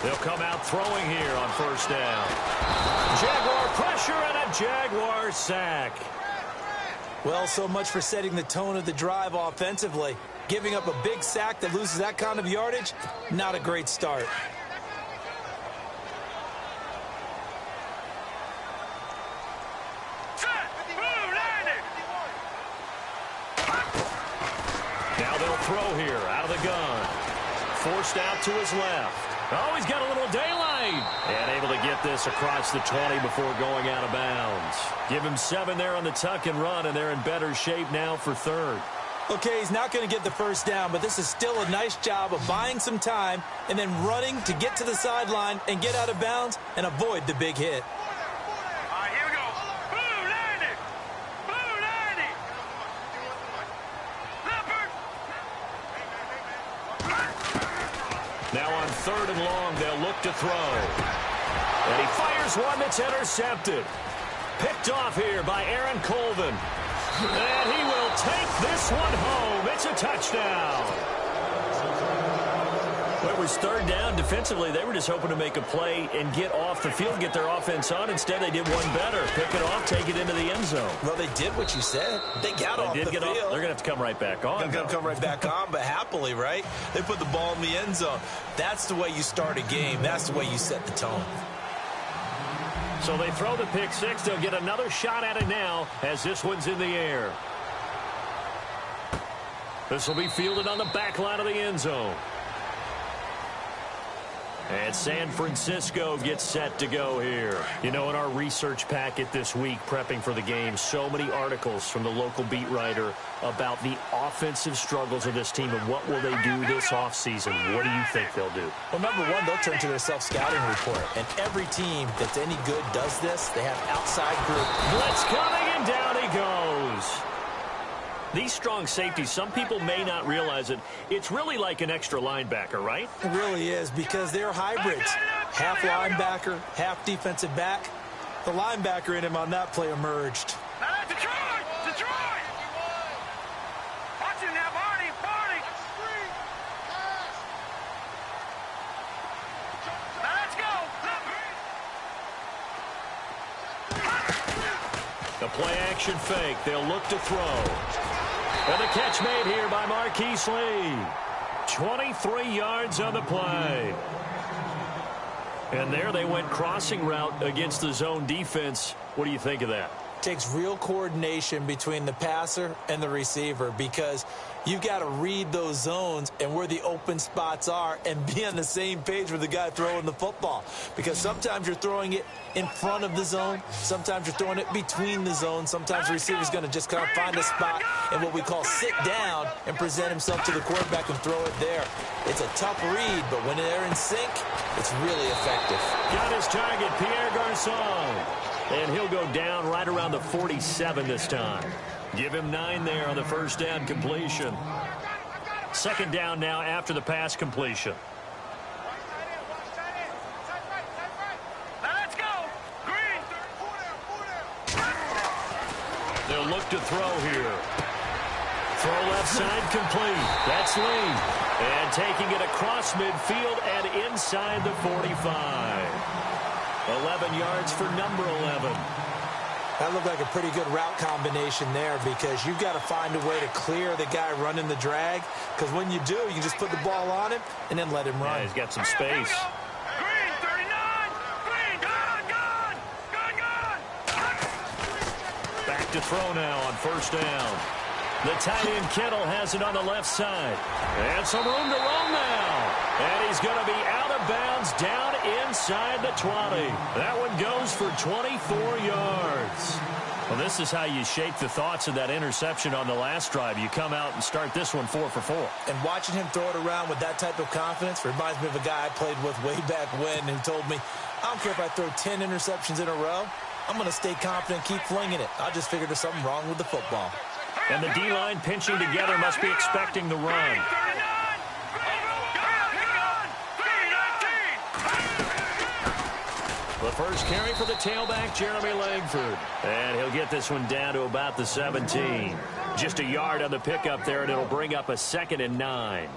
They'll come out throwing here on first down. Jaguar pressure and a Jaguar sack. Well, so much for setting the tone of the drive offensively. Giving up a big sack that loses that kind of yardage, not a great start. Now they'll throw here out of the gun. Forced out to his left. Oh, he's got a little daylight. And able to get this across the 20 before going out of bounds. Give him 7 there on the tuck and run, and they're in better shape now for third. Okay, he's not going to get the first down, but this is still a nice job of buying some time and then running to get to the sideline and get out of bounds and avoid the big hit. All right, here we go. Blue 90. Blue 90. Now on third and long, they'll look to throw. And he fires one that's intercepted. Picked off here by Aaron Colvin. And he will take this one home. It's a touchdown. Well, it was third down. Defensively, they were just hoping to make a play and get off the field, get their offense on. Instead, they did one better. Pick it off, take it into the end zone. Well, they did what you said. They got off the field. They're going to have to come right back on. They're going to come right back on, but happily, right? They put the ball in the end zone. That's the way you start a game. That's the way you set the tone. So they throw the pick six. They'll get another shot at it now as this one's in the air. This will be fielded on the back line of the end zone. And San Francisco gets set to go here. You know, in our research packet this week, prepping for the game, so many articles from the local beat writer about the offensive struggles of this team and what will they do this offseason. What do you think they'll do? Well, number one, they'll turn to their self-scouting report. And every team that's any good does this. They have outside group. Blitz coming, and down he goes. These strong safeties, some people may not realize it. It's really like an extra linebacker, right? It really is, because they're hybrids. Half linebacker, half defensive back. The linebacker in him on that play emerged. Detroit! Detroit! Watch it now, Barney! Barney! Now let's go! The play action fake. They'll look to throw. And the catch made here by Marquise Lee. 23 yards on the play. And there they went crossing route against the zone defense. What do you think of that? Takes real coordination between the passer and the receiver, because you've got to read those zones and where the open spots are and be on the same page with the guy throwing the football. Because sometimes you're throwing it in front of the zone. Sometimes you're throwing it between the zones. Sometimes the receiver's going to just kind of find a spot and what we call sit down and present himself to the quarterback and throw it there. It's a tough read, but when they're in sync, it's really effective. Got his target, Pierre Garçon. And he'll go down right around the 47 this time. Give him 9 there on the first down completion. Second down now after the pass completion. Let's go! Green! They'll look to throw here. Throw left side complete. That's Lee. And taking it across midfield and inside the 45. 11 yards for number 11. That looked like a pretty good route combination there, because you've got to find a way to clear the guy running the drag, because when you do, you can just put the ball on him and then let him run. Yeah, he's got some space. Green, 39! Green, gone! Back to throw now on first down. The tight end Kittle has it on the left side. And some room to roam now. And he's going to be out of bounds down inside the 20. That one goes for 24 yards. Well, this is how you shake the thoughts of that interception on the last drive. You come out and start this one 4 for 4. And watching him throw it around with that type of confidence reminds me of a guy I played with way back when who told me, I don't care if I throw 10 interceptions in a row. I'm going to stay confident and keep flinging it. I just figured there's something wrong with the football. And the D-line pinching together must be expecting the run. The first carry for the tailback, Jeremy Langford. And he'll get this one down to about the 17. Just a yard on the pickup there, and it'll bring up a 2nd and 9.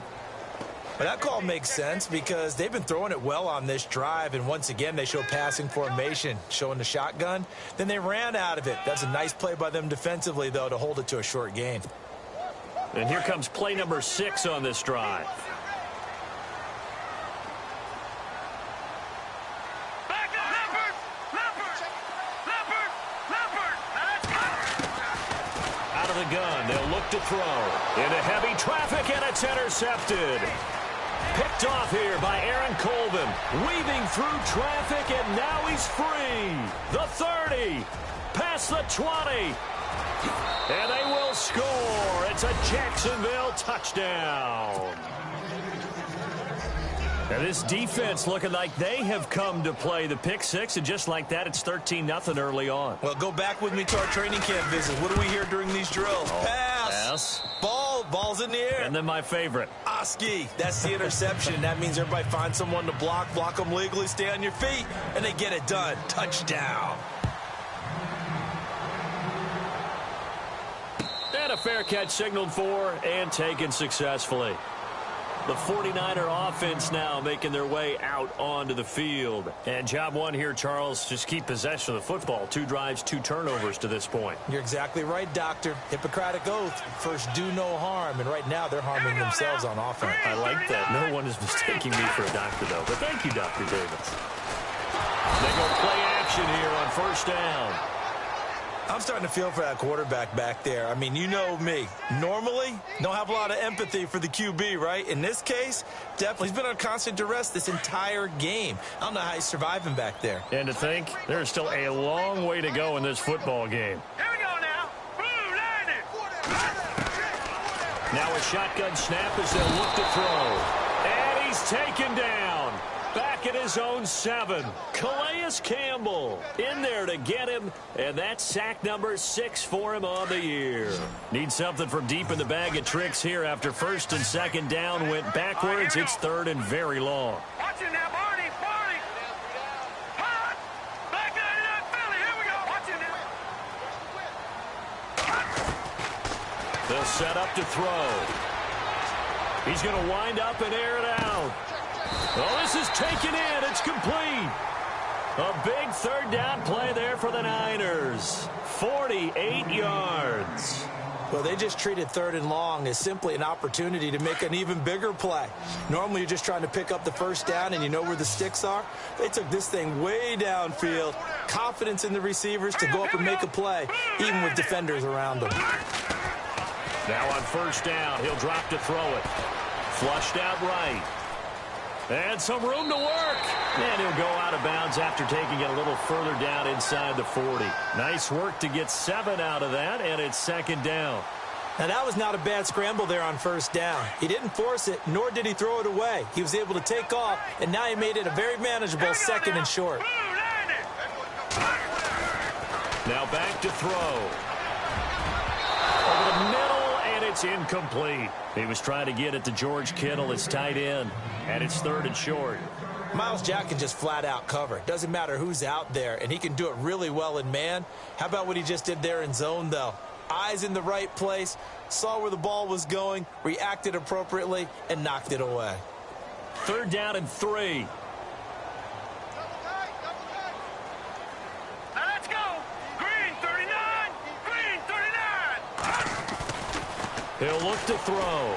Well, that call makes sense because they've been throwing it well on this drive, and once again, they show passing formation, showing the shotgun. Then they ran out of it. That's a nice play by them defensively, though, to hold it to a short gain. And here comes play number 6 on this drive. Out of the gun, they'll look to throw. Into heavy traffic, and it's intercepted. Picked off here by Aaron Colvin. Weaving through traffic, and now he's free. The 30. Past the 20. And they will score. It's a Jacksonville touchdown. And this defense looking like they have come to play the pick six, and just like that, it's 13-0 early on. Well, go back with me to our training camp visit. What do we hear during these drills? Pass. Ball's in the air. And then my favorite. Oski. That's the interception. That means everybody finds someone to block them legally, stay on your feet, and they get it done. Touchdown. And a fair catch signaled for and taken successfully. The 49er offense now making their way out onto the field. And job one here, Charles, just keep possession of the football. 2 drives, 2 turnovers to this point. You're exactly right, Doctor. Hippocratic oath. First, do no harm. And right now, they're harming themselves on offense. I like that. No one is mistaking me for a doctor, though. But thank you, Dr. Davis. They go play action here on first down. I'm starting to feel for that quarterback back there. I mean, you know me. Normally, don't have a lot of empathy for the QB, right? In this case, definitely. He's been on constant duress this entire game. I don't know how he's surviving back there. And to think, there's still a long way to go in this football game. Here we go now. Blue, line it. Now a shotgun snap as they'll look to throw. And he's taken down. Back at his own 7. Calais Campbell in there to get him, and that's sack number 6 for him on the year. Need something from deep in the bag of tricks here after first and second down went backwards. It's third and very long. Watch it now, Barney. Hot. Back down in Philly. Here we go. Watch it now. They'll set up to throw. He's going to wind up and air it out. Well, this is taken in. It's complete. A big third down play there for the Niners. 48 yards. Well, they just treated third and long as simply an opportunity to make an even bigger play. Normally, you're just trying to pick up the first down and you know where the sticks are. They took this thing way downfield. Confidence in the receivers to go up and make a play, even with defenders around them. Now on first down, he'll drop to throw it. Flushed out right. And some room to work. And he'll go out of bounds after taking it a little further down inside the 40. Nice work to get 7 out of that, and it's second down. Now, that was not a bad scramble there on first down. He didn't force it, nor did he throw it away. He was able to take off, and now he made it a very manageable second and short. Now back to throw. Over the middle, and it's incomplete. He was trying to get it to George Kittle, his tight end, and it's third and short. Myles Jack can just flat out cover. Doesn't matter who's out there, and he can do it really well in man. How about what he just did there in zone, though? Eyes in the right place, saw where the ball was going, reacted appropriately, and knocked it away. Third down and 3. Now let's go. Green 39. Green 39. He'll look to throw.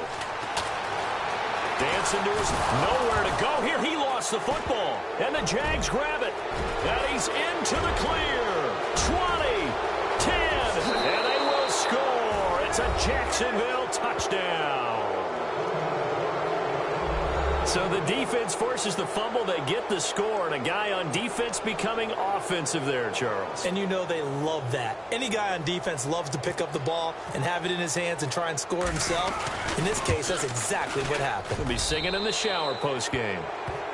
Dancing to his nowhere to go. Here he lost the football. And the Jags grab it. And he's into the clear. 20, 10, and they will score. It's a Jacksonville touchdown. So the defense forces the fumble. They get the score, and a guy on defense becoming offensive there, Charles. And you know they love that. Any guy on defense loves to pick up the ball and have it in his hands and try and score himself. In this case, that's exactly what happened. He'll be singing in the shower postgame.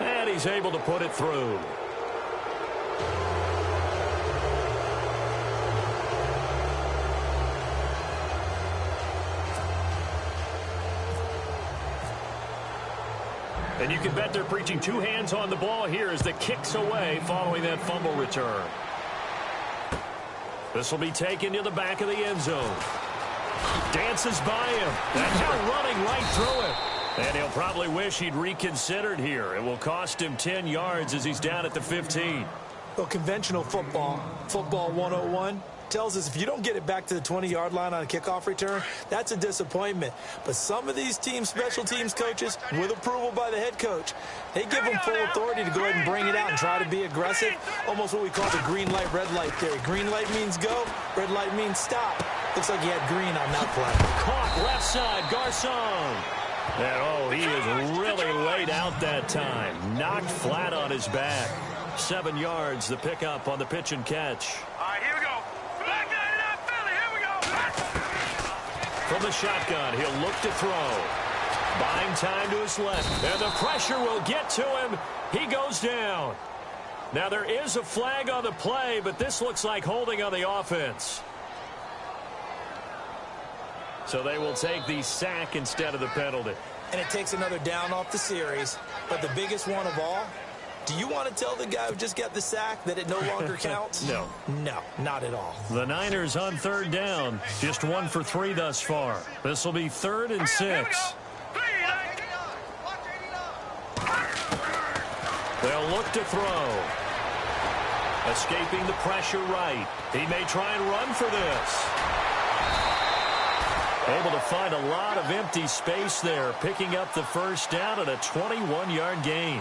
And he's able to put it through. And you can bet they're preaching 2 hands on the ball here as the kick's away following that fumble return. This will be taken to the back of the end zone. Dances by him. And now running right through it. And he'll probably wish he'd reconsidered here. It will cost him 10 yards as he's down at the 15. Well, conventional football 101, tells us if you don't get it back to the 20-yard line on a kickoff return, that's a disappointment. But some of these teams, special teams coaches, with approval by the head coach, they give them full authority to go ahead and bring it out and try to be aggressive, almost what we call the green light, red light theory. Green light means go, red light means stop. Looks like he had green on that play. Caught left side, Garcon. And, he is really laid out that time. Knocked flat on his back. 7 yards, the pickup on the pitch and catch. All right, here we go. Black 99 Philly, here we go. From the shotgun, he'll look to throw. Buying time to his left. And the pressure will get to him. He goes down. Now, there is a flag on the play, but this looks like holding on the offense. So they will take the sack instead of the penalty. And it takes another down off the series. But the biggest one of all, do you want to tell the guy who just got the sack that it no longer counts? No. No, not at all. The Niners on third down. Just 1 for 3 thus far. This will be 3rd and 6. They'll look to throw. Escaping the pressure right. He may try and run for this. Able to find a lot of empty space there, picking up the first down at a 21-yard gain.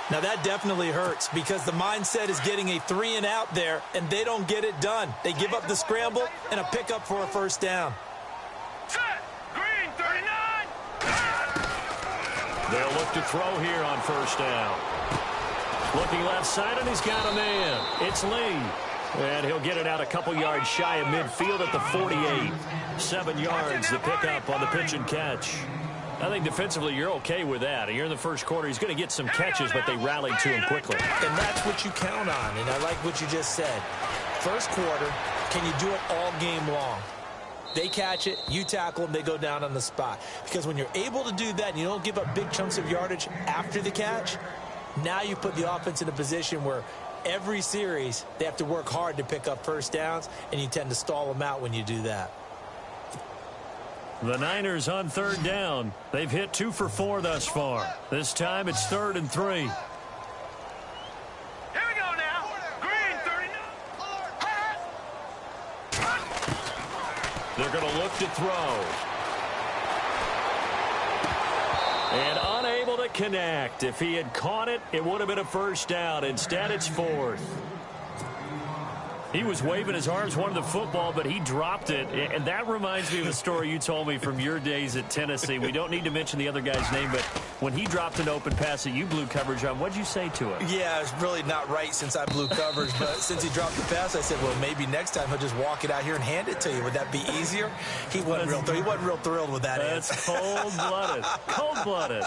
Now, that definitely hurts because the mindset is getting a 3-and-out there, and they don't get it done. They give up the scramble and a pickup for a first down. Set. Green 39. They'll look to throw here on first down. Looking left side, and he's got a man. It's Lee. And he'll get it out a couple yards shy of midfield at the 48. 7 yards, the pickup on the pitch and catch. I think defensively you're okay with that. You're in the first quarter. He's going to get some catches, but they rallied to him quickly. And that's what you count on, and I like what you just said. First quarter, can you do it all game long? They catch it, you tackle them, they go down on the spot. Because when you're able to do that and you don't give up big chunks of yardage after the catch, now you put the offense in a position where every series they have to work hard to pick up first downs, and you tend to stall them out when you do that. The Niners on third down. They've hit 2 for 4 thus far. This time it's 3rd and 3. Here we go now. Green 39. They're going to look to throw. And unable to connect. If he had caught it, it would have been a first down. Instead, it's 4th. He was waving his arms, wanted the football, but he dropped it. And that reminds me of a story you told me from your days at Tennessee. We don't need to mention the other guy's name, but when he dropped an open pass that you blew coverage on, what'd you say to him? Yeah, it's really not right since I blew coverage, but since he dropped the pass, I said, well, maybe next time he'll just walk it out here and hand it to you. Would that be easier? He wasn't real thrilled with that answer. That's cold-blooded. Cold-blooded.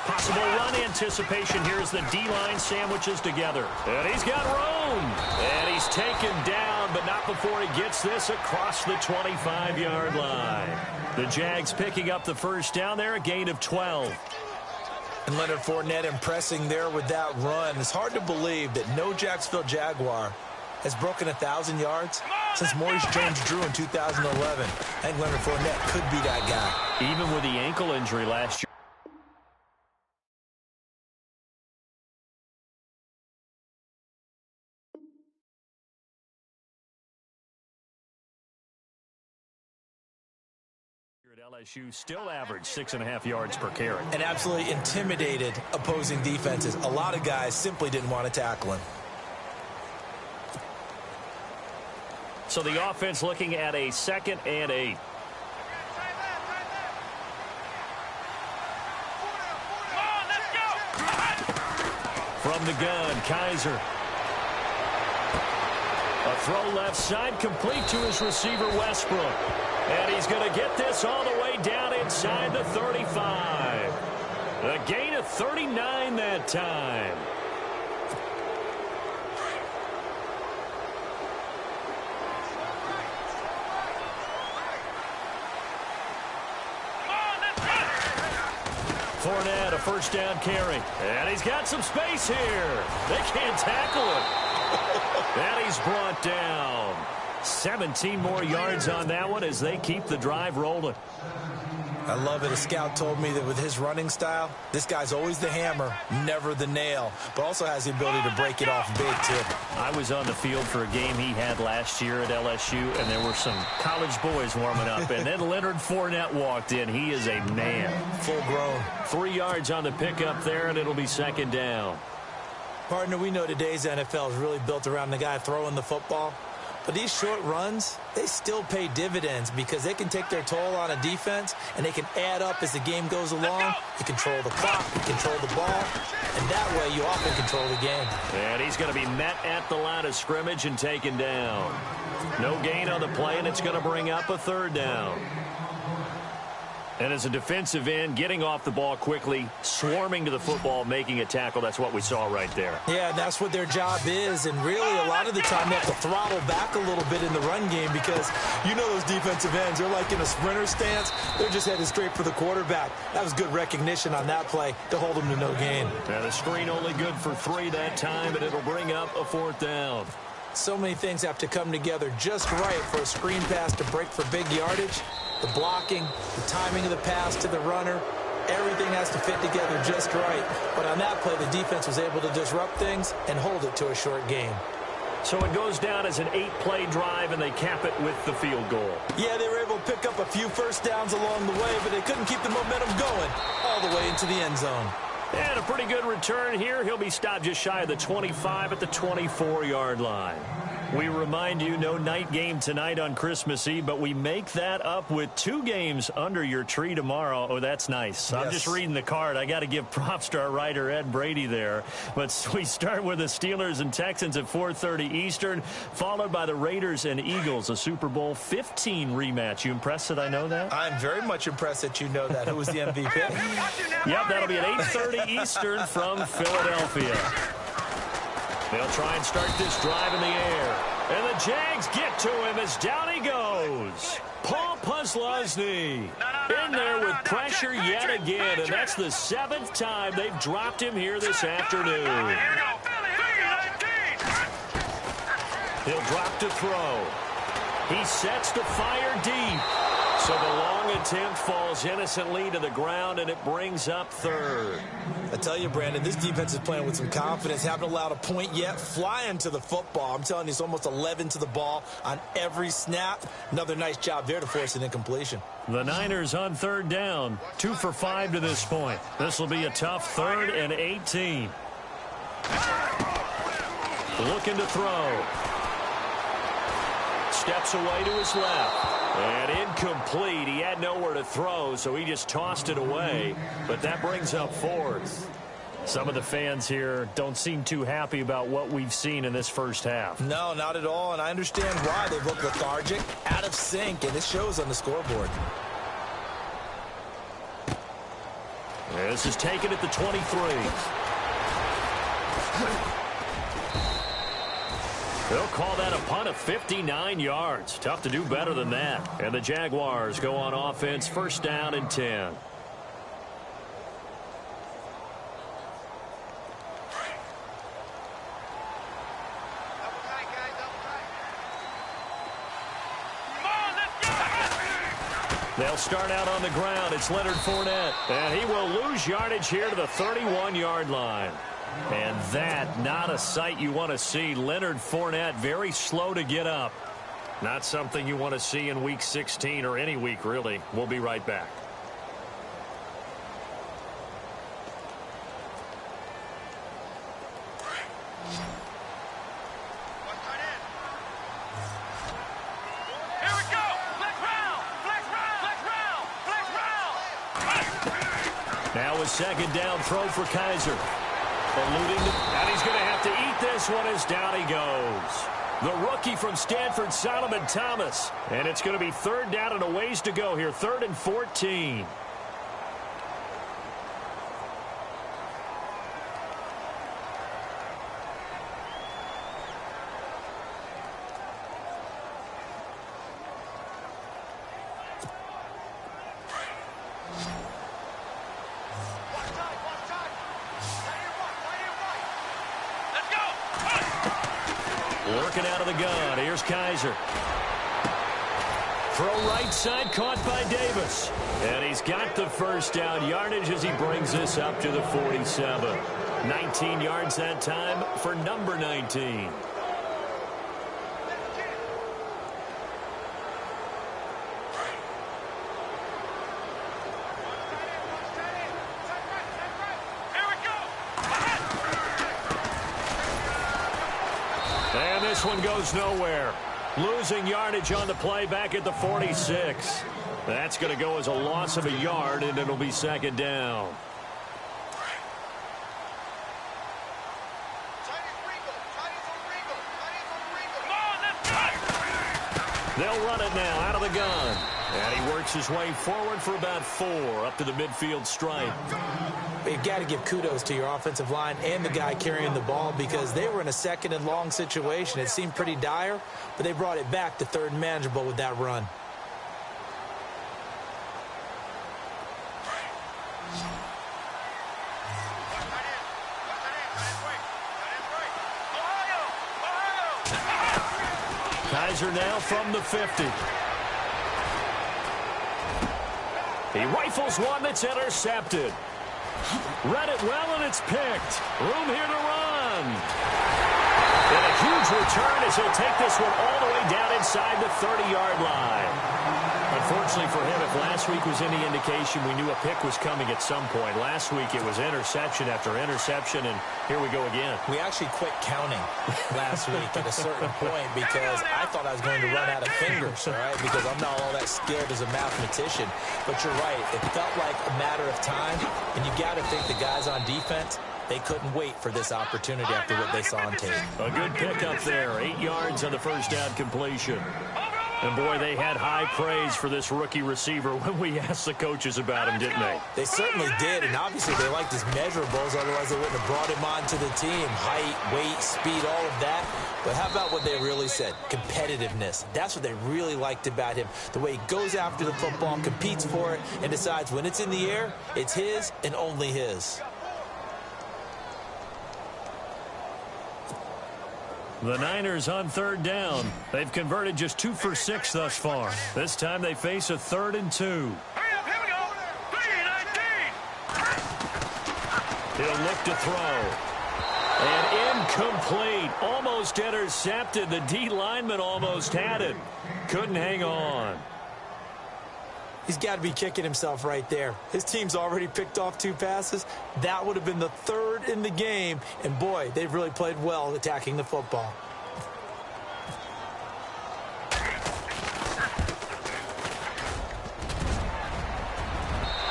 Possible run anticipation here as the D-line sandwiches together. And he's got room. And he's taken down, but not before he gets this across the 25-yard line. The Jags picking up the first down there, a gain of 12. And Leonard Fournette impressing there with that run. It's hard to believe that no Jacksonville Jaguar has broken 1,000 yards since Maurice Jones-Drew in 2011. I think Leonard Fournette could be that guy. Even with the ankle injury last year. LSU still averaged 6.5 yards per carry. And absolutely intimidated opposing defenses. A lot of guys simply didn't want to tackle him. So the offense looking at a 2nd and 8. From the gun, Kaiser. A throw left side, complete to his receiver, Westbrook. And he's going to get this all the way down inside the 35. A gain of 39 that time. Fournette, a first down carry. And he's got some space here. They can't tackle him. And he's brought down. 17 more yards on that one as they keep the drive rolling. I love it. A scout told me that with his running style, this guy's always the hammer, never the nail, but also has the ability to break it off big, too. I was on the field for a game he had last year at LSU, and there were some college boys warming up, and then Leonard Fournette walked in. He is a man. Full grown. 3 yards on the pickup there, and it'll be second down. Partner, we know today's NFL is really built around the guy throwing the football. But these short runs, they still pay dividends because they can take their toll on a defense and they can add up as the game goes along. You control the clock, you control the ball, and that way you often control the game. And he's going to be met at the line of scrimmage and taken down. No gain on the play, and it's going to bring up a third down. And as a defensive end, getting off the ball quickly, swarming to the football, making a tackle, that's what we saw right there. Yeah, that's what their job is. And really, a lot of the time, they have to throttle back a little bit in the run game because you know those defensive ends, they're like in a sprinter stance. They're just headed straight for the quarterback. That was good recognition on that play to hold them to no gain. And the screen only good for 3 that time, and it'll bring up a fourth down. So many things have to come together just right for a screen pass to break for big yardage. The blocking, the timing of the pass to the runner, everything has to fit together just right. But on that play, the defense was able to disrupt things and hold it to a short game. So it goes down as an 8-play drive, and they cap it with the field goal. Yeah, they were able to pick up a few first downs along the way, but they couldn't keep the momentum going all the way into the end zone. And a pretty good return here. He'll be stopped just shy of the 25 at the 24-yard line. We remind you, no night game tonight on Christmas Eve, but we make that up with 2 games under your tree tomorrow. Oh, that's nice. Yes. I'm just reading the card. I got to give props to our writer, Ed Brady, there. But we start with the Steelers and Texans at 4:30 Eastern, followed by the Raiders and Eagles, a Super Bowl 15 rematch. You impressed that I know that? I'm very much impressed that you know that. Who was the MVP? Yep, that'll be at 8:30 Eastern from Philadelphia. They'll try and start this drive in the air. And the Jags get to him as down he goes. Paul Posluszny in there with pressure yet again. And that's the 7th time they've dropped him here this afternoon. He'll drop to throw. He sets to fire deep. So the long attempt falls innocently to the ground, and it brings up 3rd. I tell you, Brandon, this defense is playing with some confidence. Haven't allowed a point yet. Flying to the football. I'm telling you, it's almost 11 to the ball on every snap. Another nice job there to force an incompletion. The Niners on 3rd down. 2 for 5 to this point. This will be a tough 3rd and 18. Looking to throw. Steps away to his left. And incomplete. He had nowhere to throw, so he just tossed it away. But that brings up 4th. Some of the fans here don't seem too happy about what we've seen in this first half. No, not at all, and I understand why. They look lethargic, out of sync, and it shows on the scoreboard. This is taken at the 23. They'll call that a punt of 59 yards. Tough to do better than that. And the Jaguars go on offense, 1st down and 10. They'll start out on the ground. It's Leonard Fournette. And he will lose yardage here to the 31-yard line. And that, not a sight you want to see. Leonard Fournette very slow to get up. Not something you want to see in Week 16 or any week, really. We'll be right back. Here we go! Flex round! Flex round! Flex round! Flex round! Now a 2nd down throw for Kaiser. Eluding, and he's going to have to eat this one as down he goes. The rookie from Stanford, Solomon Thomas. And it's going to be 3rd down and a ways to go here. 3rd and 14. Working out of the gun. Here's Kaiser. Throw right side, caught by Davis. And he's got the first down yardage as he brings this up to the 47. 19 yards that time for number 19. And this one goes nowhere. Losing yardage on the play back at the 46. That's going to go as a loss of a yard, and it'll be second down. They'll run it now out of the gun. And he works his way forward for about 4 up to the midfield stripe. You've got to give kudos to your offensive line and the guy carrying the ball because they were in a second and long situation. It seemed pretty dire, but they brought it back to third and manageable with that run. Kaiser now from the 50. He rifles one that's intercepted. Read it well, and it's picked. Room here to run. And a huge return as he'll take this one all the way down inside the 30-yard line. Unfortunately for him, if last week was any indication, we knew a pick was coming at some point. Last week it was interception after interception, and here we go again. We actually quit counting last week at a certain point because I thought I was going to run out of fingers, all right, because I'm not all that skilled as a mathematician. But you're right. It felt like a matter of time, and you got to think the guys on defense, they couldn't wait for this opportunity after what they saw on tape. A good pickup there. 8 yards on the first down completion. And, boy, they had high praise for this rookie receiver when we asked the coaches about him, didn't they? They certainly did, and obviously they liked his measurables, otherwise they wouldn't have brought him onto the team. Height, weight, speed, all of that. But how about what they really said? Competitiveness. That's what they really liked about him. The way he goes after the football, competes for it, and decides when it's in the air, it's his and only his. The Niners on third down. They've converted just 2 for 6 thus far. This time they face a 3rd and 2. Hurry up, here we go. 3-19. He'll look to throw. And incomplete. Almost intercepted. The D lineman almost had it. Couldn't hang on. He's got to be kicking himself right there. His team's already picked off 2 passes. That would have been the 3rd in the game. And, boy, they've really played well attacking the football.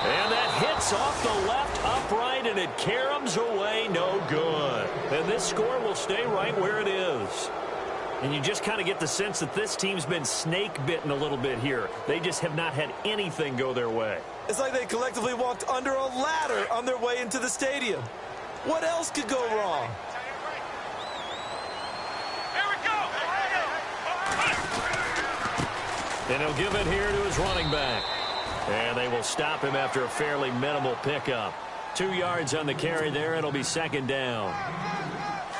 And that hits off the left upright, and it caroms away. No good. And this score will stay right where it is. And you just kind of get the sense that this team's been snake-bitten a little bit here. They just have not had anything go their way. It's like they collectively walked under a ladder on their way into the stadium. What else could go wrong? Here we go. And he'll give it here to his running back. And they will stop him after a fairly minimal pickup. 2 yards on the carry there. It'll be second down.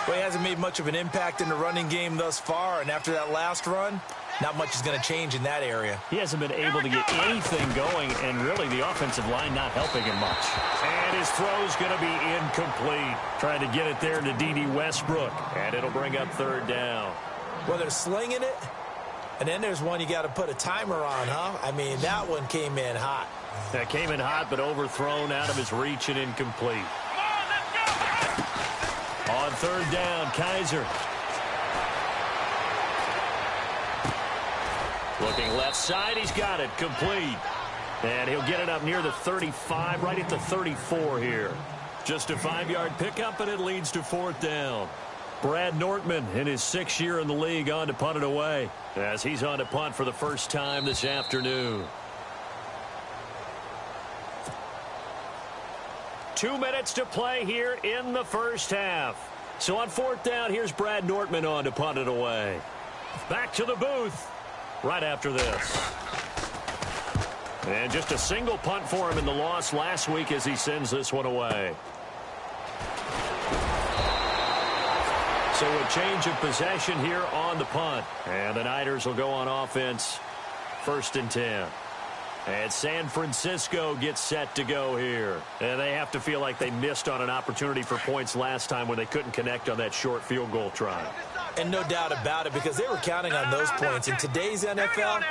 Well, he hasn't made much of an impact in the running game thus far, and after that last run, not much is going to change in that area. He hasn't been able to get anything going, and really the offensive line not helping him much. And his throw's going to be incomplete. Trying to get it there to D.D. Westbrook, and it'll bring up third down. Well, they're slinging it, and then there's one you got to put a timer on, huh? I mean, that one came in hot. That came in hot, but overthrown out of his reach and incomplete. On third down, Kaiser. Looking left side, he's got it, complete. And he'll get it up near the 35, right at the 34 here. Just a 5-yard pickup, and it leads to fourth down. Brad Nortman, in his 6th year in the league, on to punt it away, as he's on to punt for the first time this afternoon. 2 minutes to play here in the first half. So on fourth down, here's Brad Nortman on to punt it away. Back to the booth right after this. And just a single punt for him in the loss last week as he sends this one away. So a change of possession here on the punt. And the Niners will go on offense. 1st and 10. And San Francisco gets set to go here. And they have to feel like they missed on an opportunity for points last time when they couldn't connect on that short field goal try. And no doubt about it, because they were counting on those points. In today's NFL,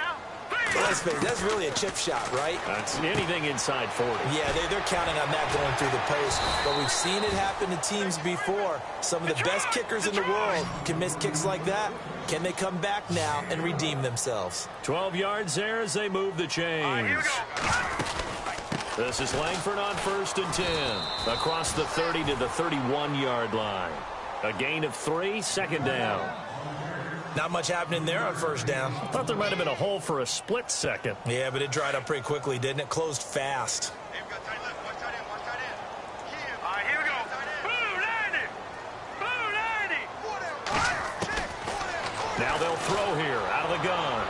let's face it, that's really a chip shot, right? That's anything inside 40. Yeah, they're counting on that going through the post. But we've seen it happen to teams before. Some of the best kickers in the world can miss kicks like that. Can they come back now and redeem themselves? 12 yards there as they move the chains. This is Langford on 1st and 10. Across the 30 to the 31-yard line. A gain of 3, 2nd down. Not much happening there on 1st down. Thought there might have been a hole for a split second. Yeah, but it dried up pretty quickly, didn't it? Closed fast. Here we go. Blue 90. Blue 90. Now they'll throw here out of the gun.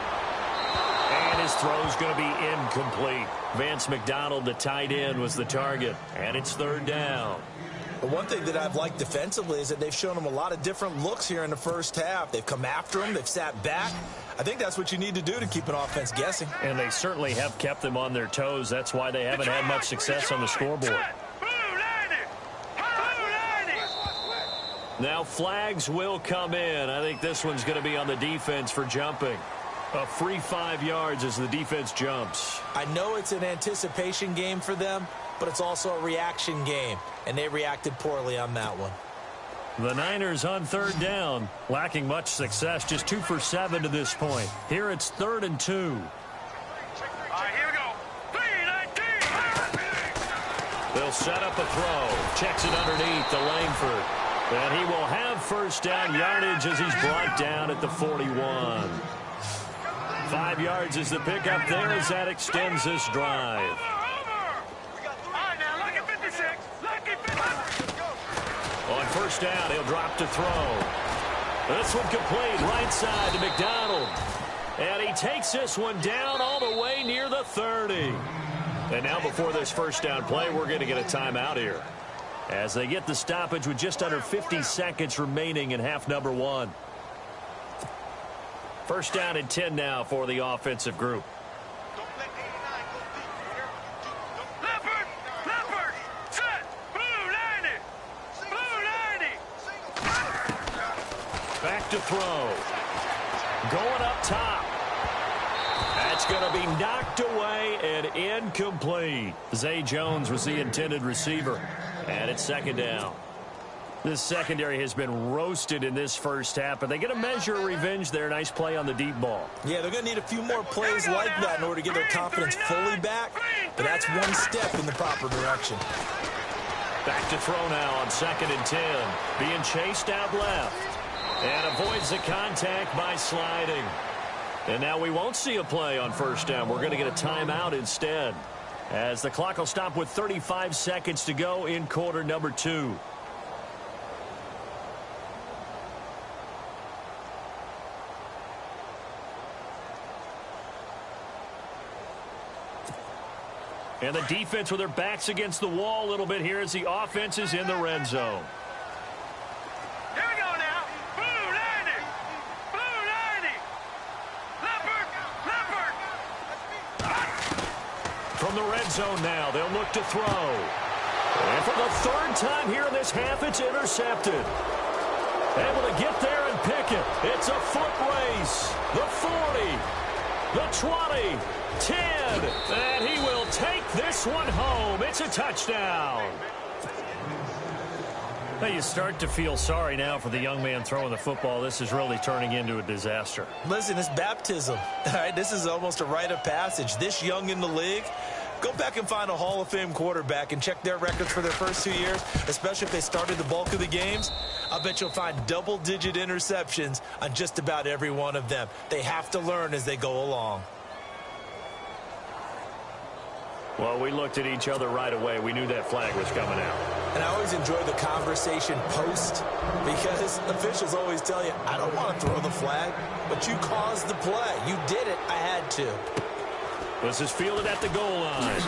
And his throw's going to be incomplete. Vance McDonald, the tight end, was the target. And it's 3rd down. But one thing that I've liked defensively is that they've shown them a lot of different looks here in the 1st half. They've come after them. They've sat back. I think that's what you need to do to keep an offense guessing. And they certainly have kept them on their toes. That's why they haven't had much success on the scoreboard. Now flags will come in. I think this one's going to be on the defense for jumping. A free 5 yards as the defense jumps. I know it's an anticipation game for them, but it's also a reaction game, and they reacted poorly on that one. The Niners on 3rd down, lacking much success, just 2 for 7 to this point. Here it's 3rd and 2. Here we go. 3-19. They'll set up a throw. Checks it underneath to Langford. And he will have 1st down yardage as he's brought down at the 41. 5 yards is the pickup there as that extends this drive. On 1st down, he'll drop to throw. This one complete, right side to McDonald. And he takes this one down all the way near the 30. And now before this 1st down play, we're going to get a timeout here, as they get the stoppage with just under 50 seconds remaining in half number 1. 1st down and 10 now for the offensive group. Back to throw. Going up top. That's going to be knocked away and incomplete. Zay Jones was the intended receiver. And it's 2nd down. This secondary has been roasted in this 1st half, but they get a measure of revenge there. Nice play on the deep ball. Yeah, they're going to need a few more plays like that in order to get their confidence fully back. But that's one step in the proper direction. Back to throw now on 2nd and 10. Being chased out left. And avoids the contact by sliding. And now we won't see a play on 1st down. We're going to get a timeout instead, as the clock will stop with 35 seconds to go in quarter number 2. And the defense with their backs against the wall a little bit here as the offense is in the red zone. Here we go now. Blue 90. Blue 90. Leopard. From the red zone now, they'll look to throw. And for the 3rd time here in this half, it's intercepted. Able to get there and pick it. It's a foot race. The 40. The 20. 10. And he will take this one home. It's a touchdown. Now you start to feel sorry now for the young man throwing the football. This is really turning into a disaster. Listen, it's baptism. All right, this is almost a rite of passage. This young in the league, go back and find a Hall of Fame quarterback and check their records for their first 2 years, especially if they started the bulk of the games. I bet you'll find double-digit interceptions on just about every one of them. They have to learn as they go along. Well, we looked at each other right away. We knew that flag was coming out. And I always enjoy the conversation post, because officials always tell you, I don't want to throw the flag, but you caused the play. You did it. I had to. This is fielded at the goal line.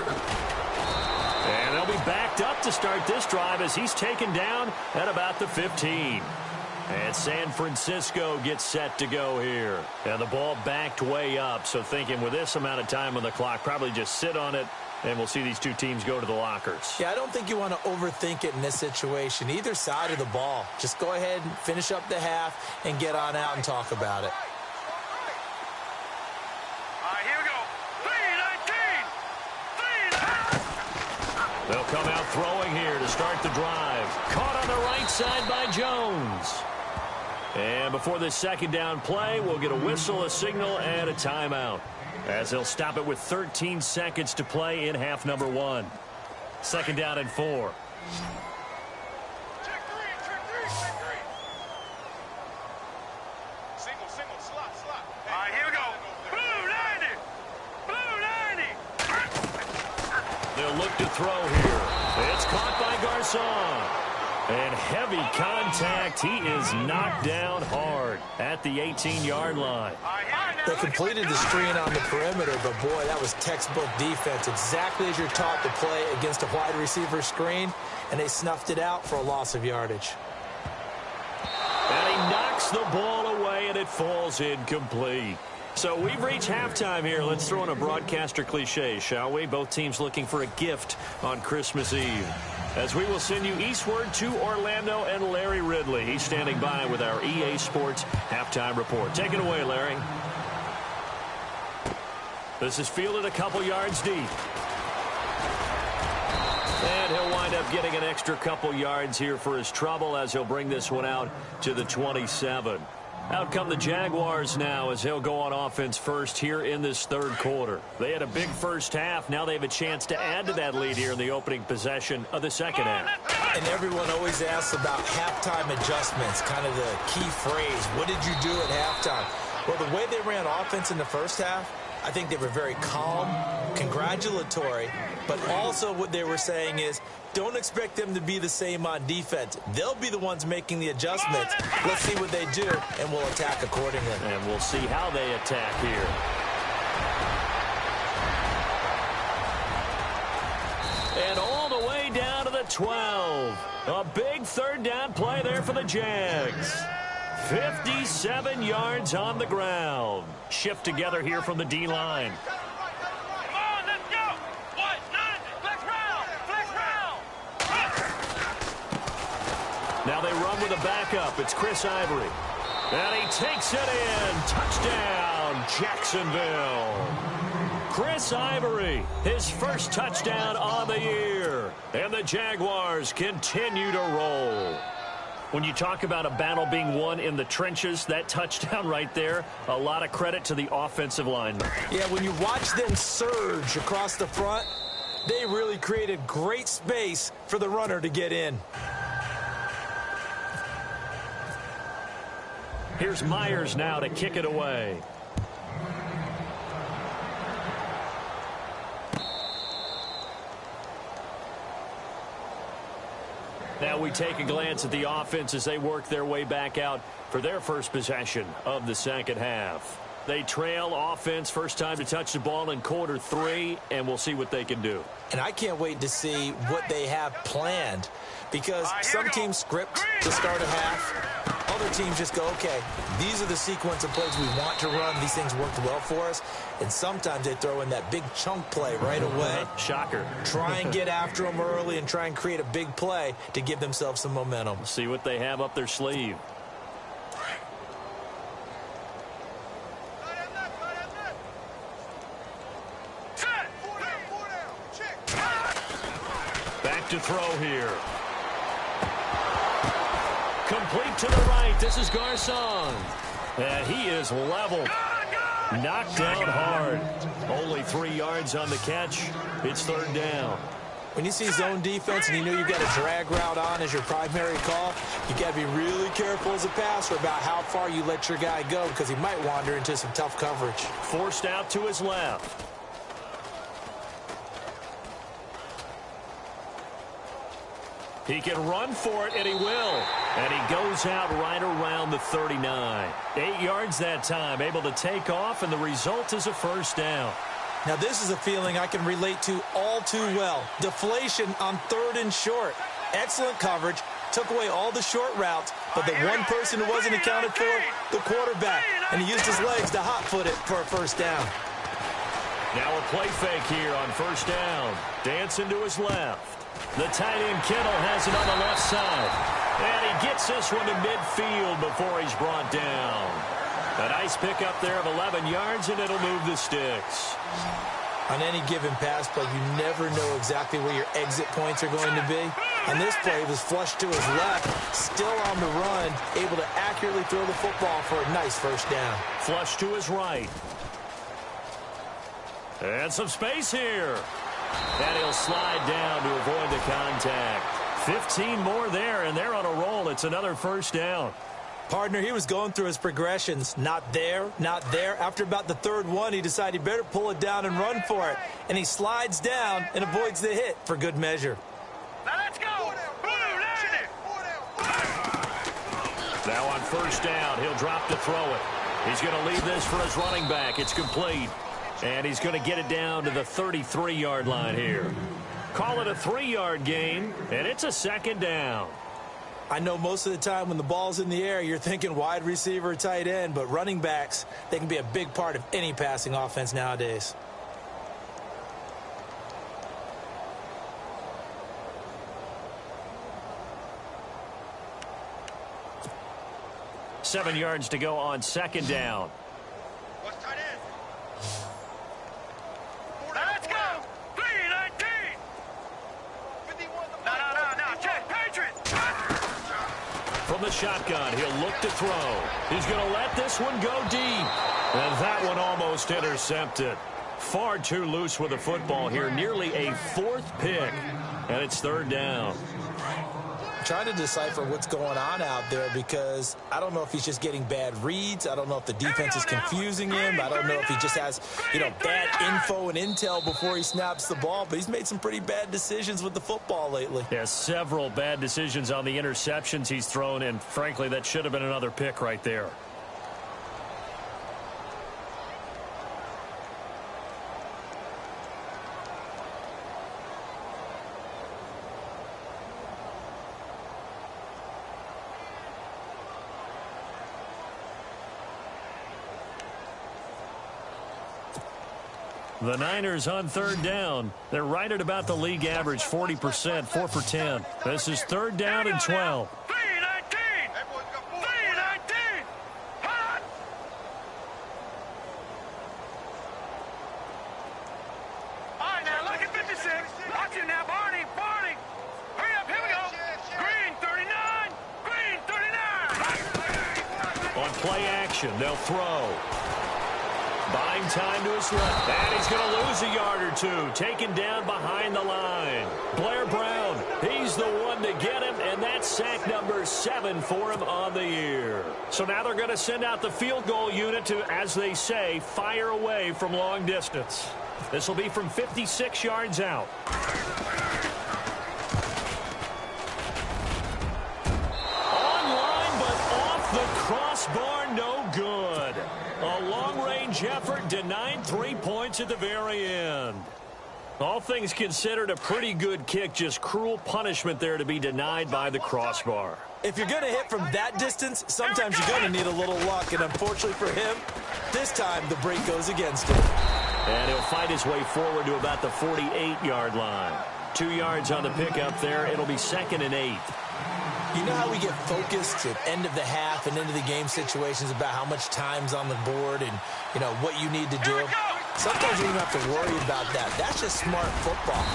And they'll be backed up to start this drive as he's taken down at about the 15. And San Francisco gets set to go here. And the ball backed way up, so thinking with this amount of time on the clock, probably just sit on it, and we'll see these two teams go to the lockers. Yeah, I don't think you want to overthink it in this situation. Either side of the ball. Just go ahead and finish up the half and get on out and talk about it. All right, here we go. 3-19. They'll come out throwing here to start the drive. Caught on the right side by Jones. And before this second down play, we'll get a whistle, a signal, and a timeout, as they'll stop it with 13 seconds to play in half number 1. Second down and 4. Check three. Single, slot. All right, here we go. Blue 90. They'll look to throw here. It's caught by Garcon. And heavy contact. He is knocked down hard at the 18-yard line. All right, here They completed the screen on the perimeter, but boy, that was textbook defense. Exactly as you're taught to play against a wide receiver screen, and they snuffed it out for a loss of yardage. And he knocks the ball away, and it falls incomplete. So we've reached halftime here. Let's throw in a broadcaster cliche, shall we? Both teams looking for a gift on Christmas Eve, as we will send you eastward to Orlando and Larry Ridley. He's standing by with our EA Sports halftime report. Take it away, Larry. This is fielded a couple yards deep. And he'll wind up getting an extra couple yards here for his trouble, as he'll bring this one out to the 27. Out come the Jaguars now, as they'll go on offense first here in this third quarter. They had a big first half. Now they have a chance to add to that lead here in the opening possession of the second half. And everyone always asks about halftime adjustments, kind of the key phrase. What did you do at halftime? Well, the way they ran offense in the first half, I think they were very calm, congratulatory, but also what they were saying is, don't expect them to be the same on defense. They'll be the ones making the adjustments. Let's see what they do, and we'll attack accordingly. And we'll see how they attack here. And all the way down to the 12. A big third down play there for the Jags. 57 yards on the ground. Shift together here from the D-line. Come on, let's go. What? 90. Flex round. Now they run with a backup. It's Chris Ivory. And he takes it in. Touchdown, Jacksonville. Chris Ivory, his first touchdown on the year. And the Jaguars continue to roll. When you talk about a battle being won in the trenches, that touchdown right there, a lot of credit to the offensive linemen. Yeah, when you watch them surge across the front, they really created great space for the runner to get in. Here's Myers now to kick it away. Now we take a glance at the offense as they work their way back out for their first possession of the second half. They trail offense, first time to touch the ball in quarter 3, and we'll see what they can do. And I can't wait to see what they have planned, because some teams script to start a half. Other teams just go, okay, these are the sequence of plays we want to run. These things worked well for us. And sometimes they throw in that big chunk play right away. Shocker. Try and get after them early and try and create a big play to give themselves some momentum. See what they have up their sleeve. Back to throw here. Complete to the right. This is Garcon. And he is level. Knocked down hard. Only 3 yards on the catch. It's third down. When you see zone defense and you know you've got a drag route on as your primary call, you got to be really careful as a passer about how far you let your guy go, because he might wander into some tough coverage. Forced out to his left. He can run for it, and he will. And he goes out right around the 39. 8 yards that time, able to take off, and the result is a first down. Now, this is a feeling I can relate to all too well. Deflation on 3rd and short. Excellent coverage. Took away all the short routes, But the one person who wasn't accounted for, the quarterback. And he used his legs to hot-foot it for a first down. Now a play fake here on first down. Dancing to his left. The tight end Kittle has it on the left side. And he gets this one to midfield before he's brought down. A nice pickup there of 11 yards, and it'll move the sticks. On any given pass play, you never know exactly where your exit points are going to be. On this play, he was flushed to his left, still on the run, able to accurately throw the football for a nice first down. Flush to his right. And some space here. And he'll slide down to avoid the contact. 15 more there, and they're on a roll. It's another first down. Partner, he was going through his progressions. Not there, not there. After about the third one, he decided he better pull it down and run for it. And he slides down and avoids the hit for good measure. Now let's go. Now on first down, he'll drop to throw it. He's going to leave this for his running back. It's complete. And he's going to get it down to the 33-yard line here. Call it a 3-yard gain, and it's a second down. I know most of the time when the ball's in the air, you're thinking wide receiver, tight end, but running backs, they can be a big part of any passing offense nowadays. Seven yards to go on second down. What's tight end? Now let's go. 3-19. No. Check. Patriots. From the shotgun, he'll look to throw. He's going to let this one go deep. And that one almost intercepted. Far too loose with the football here. Nearly a fourth pick. And it's third down. I'm trying to decipher what's going on out there because I don't know if he's just getting bad reads. I don't know if the defense is confusing him. I don't know if he just has, bad info and intel before he snaps the ball. But he's made some pretty bad decisions with the football lately. Yeah, several bad decisions on the interceptions he's thrown, and frankly, that should have been another pick right there. The Niners on third down. They're right at about the league average, 40%, 4 for 10. This is third down and 12. 3-19. 3-19. Hot. All right, now look at 56. Watch it now, Barney. Hurry up, here we go. Green 39. Green 39. On play action, they'll throw. Buying time to his left. And he's going to lose a yard or two. Taken down behind the line. Blair Brown, he's the one to get him, and that's sack number 7 for him on the year. So now they're going to send out the field goal unit to, as they say, fire away from long distance. This will be from 56 yards out. Online, but off the crossbar, no good. A long-range effort denied 3 points at the very end. All things considered, a pretty good kick, just cruel punishment there to be denied by the crossbar. If you're going to hit from that distance, sometimes you're going to need a little luck, and unfortunately for him, this time the break goes against him. And he'll fight his way forward to about the 48-yard line. 2 yards on the pickup there. It'll be 2nd and 8. You know how we get focused at end of the half and into the game situations about how much time's on the board and, what you need to do? Sometimes you don't have to worry about that. That's just smart football.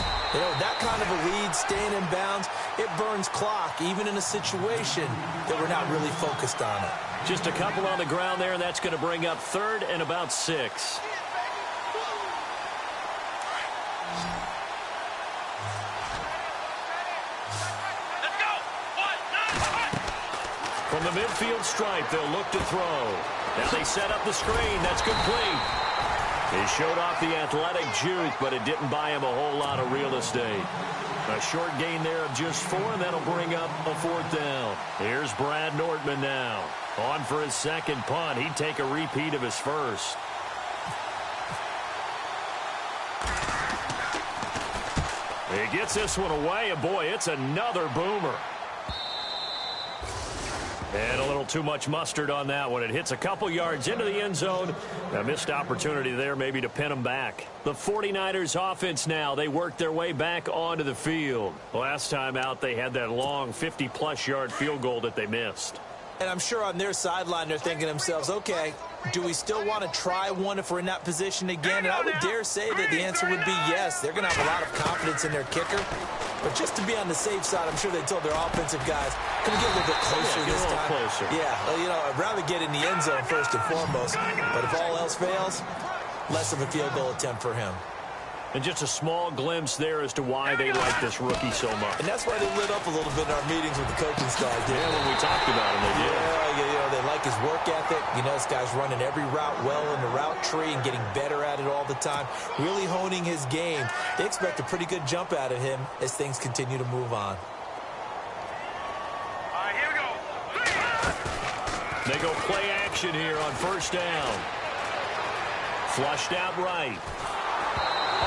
That kind of a lead, staying in bounds, it burns clock, even in a situation that we're not really focused on it. Just a couple on the ground there, and that's going to bring up 3rd and about 6. From the midfield stripe, they'll look to throw. Now they set up the screen. That's complete. He showed off the athletic juke, but it didn't buy him a whole lot of real estate. A short gain there of just 4, and that'll bring up a 4th down. Here's Brad Nordman now. On for his second punt. He'd take a repeat of his first. He gets this one away, and boy, it's another boomer. And a little too much mustard on that one. It hits a couple yards into the end zone. A missed opportunity there maybe to pin them back. The 49ers offense now, they worked their way back onto the field. Last time out, they had that long 50-plus yard field goal that they missed. And I'm sure on their sideline they're thinking to themselves, okay, do we still want to try one if we're in that position again? And I would dare say that the answer would be yes. They're going to have a lot of confidence in their kicker. But just to be on the safe side, I'm sure they told their offensive guys, can we get a little bit closer this time? Closer. Yeah, well, you know, I'd rather get in the end zone first and foremost. But if all else fails, less of a field goal attempt for him. And just a small glimpse there as to why they like this rookie so much. And that's why they lit up a little bit in our meetings with the coaching staff. Yeah, when we talked about him, they did. Yeah, you know, they like his work ethic. You know, this guy's running every route well in the route tree and getting better at it all the time, really honing his game. They expect a pretty good jump out of him as things continue to move on. All right, here we go. They go play action here on first down. Flushed out right.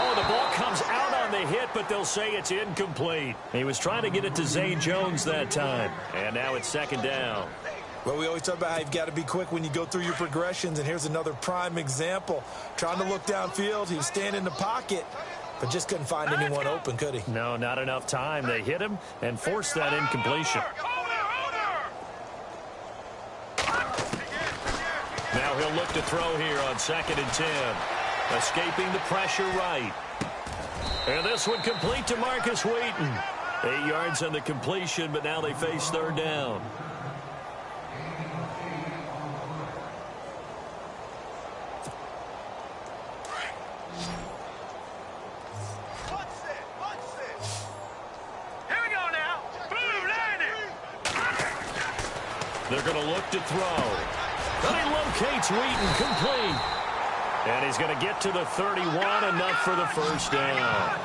Oh, the ball comes out on the hit, but they'll say it's incomplete. He was trying to get it to Zay Jones that time. And now it's second down. Well, we always talk about how you've got to be quick when you go through your progressions, and here's another prime example. Trying to look downfield, he was standing in the pocket, but just couldn't find anyone open, could he? No, not enough time. They hit him and forced that incompletion. Now he'll look to throw here on 2nd and 10. Escaping the pressure right. And this one complete to Marcus Wheaton. 8 yards on the completion, but now they face third down. Here we go now. Boom, landing. They're going to look to throw. But he locates Wheaton complete. And he's going to get to the 31, enough for the first down.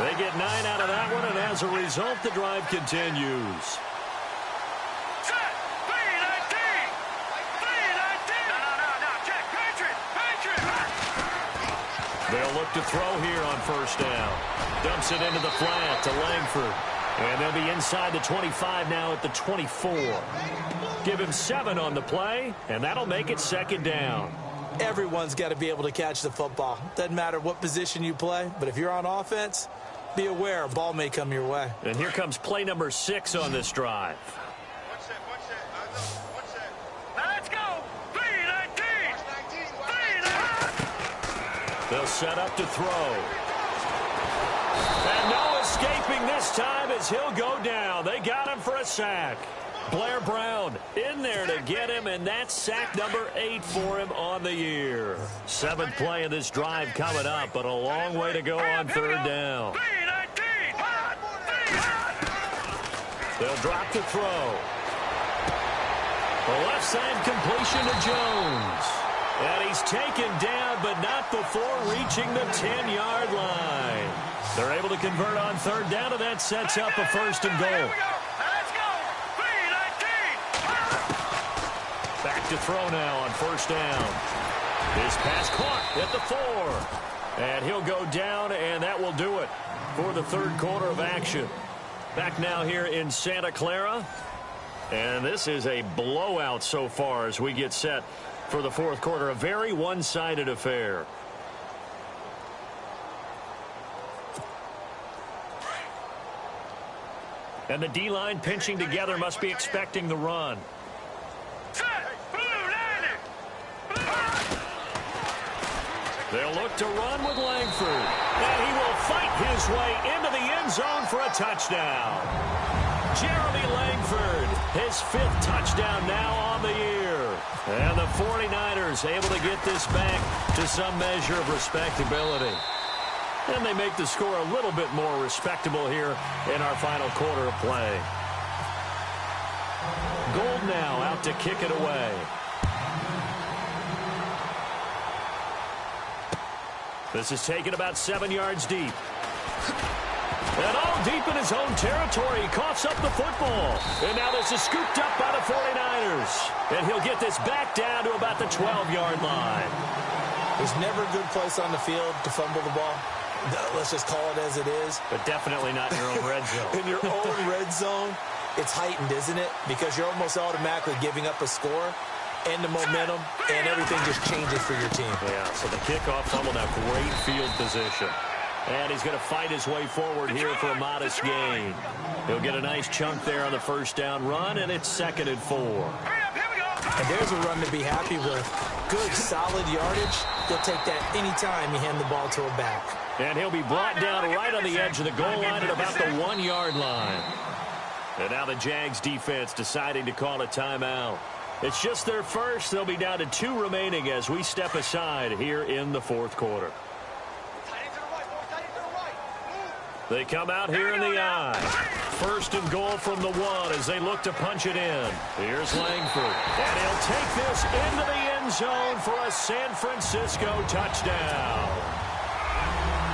They get 9 out of that one, and as a result, the drive continues. Set. 3-19. 3-19. No. Check. Patriot. They'll look to throw here on first down. Dumps it into the flat to Langford. And they'll be inside the 25 now at the 24. Give him 7 on the play, and that'll make it second down. Everyone's got to be able to catch the football. Doesn't matter what position you play, but if you're on offense, be aware a ball may come your way. And here comes play number 6 on this drive. Watch that. Now let's go. 3-19. 3-19. They'll set up to throw. And no escaping this time as he'll go down. They got him for a sack. Blair Brown in there to get him, and that's sack number 8 for him on the year. 7th play of this drive coming up, but a long way to go on third down. 3-19. They'll drop to throw. The left side completion to Jones. And he's taken down, but not before reaching the 10-yard line. They're able to convert on third down, and that sets up a first and goal. Back to throw now on first down. His pass caught at the 4. And he'll go down, and that will do it for the third quarter of action. Back now here in Santa Clara. And this is a blowout so far as we get set for the fourth quarter. A very one-sided affair. And the D-line pinching together, must be expecting the run. They'll look to run with Langford. And he will fight his way into the end zone for a touchdown. Jeremy Langford, his 5th touchdown now on the year. And the 49ers able to get this back to some measure of respectability. And they make the score a little bit more respectable here in our final quarter of play. Gold now out to kick it away. This is taken about 7 yards deep. And all deep in his own territory. He coughs up the football. And now this is scooped up by the 49ers. And he'll get this back down to about the 12-yard line. There's never a good place on the field to fumble the ball. Let's just call it as it is. But definitely not in your own red zone. In your own red zone, it's heightened, isn't it? Because you're almost automatically giving up a score and the momentum, and everything just changes for your team. Yeah, so the kickoff fumble, now great field position. And he's going to fight his way forward here for a modest gain. He'll get a nice chunk there on the first down run, and it's 2nd and 4. And there's a run to be happy with. Good, solid yardage. They'll take that anytime you hand the ball to a back. And he'll be brought down right on the edge of the goal line at about the 1-yard line. And now the Jags defense deciding to call a timeout. It's just their first. They'll be down to 2 remaining as we step aside here in the 4th quarter. They come out here in the I. 1st and goal from the 1 as they look to punch it in. Here's Langford. And he'll take this into the end zone for a San Francisco touchdown.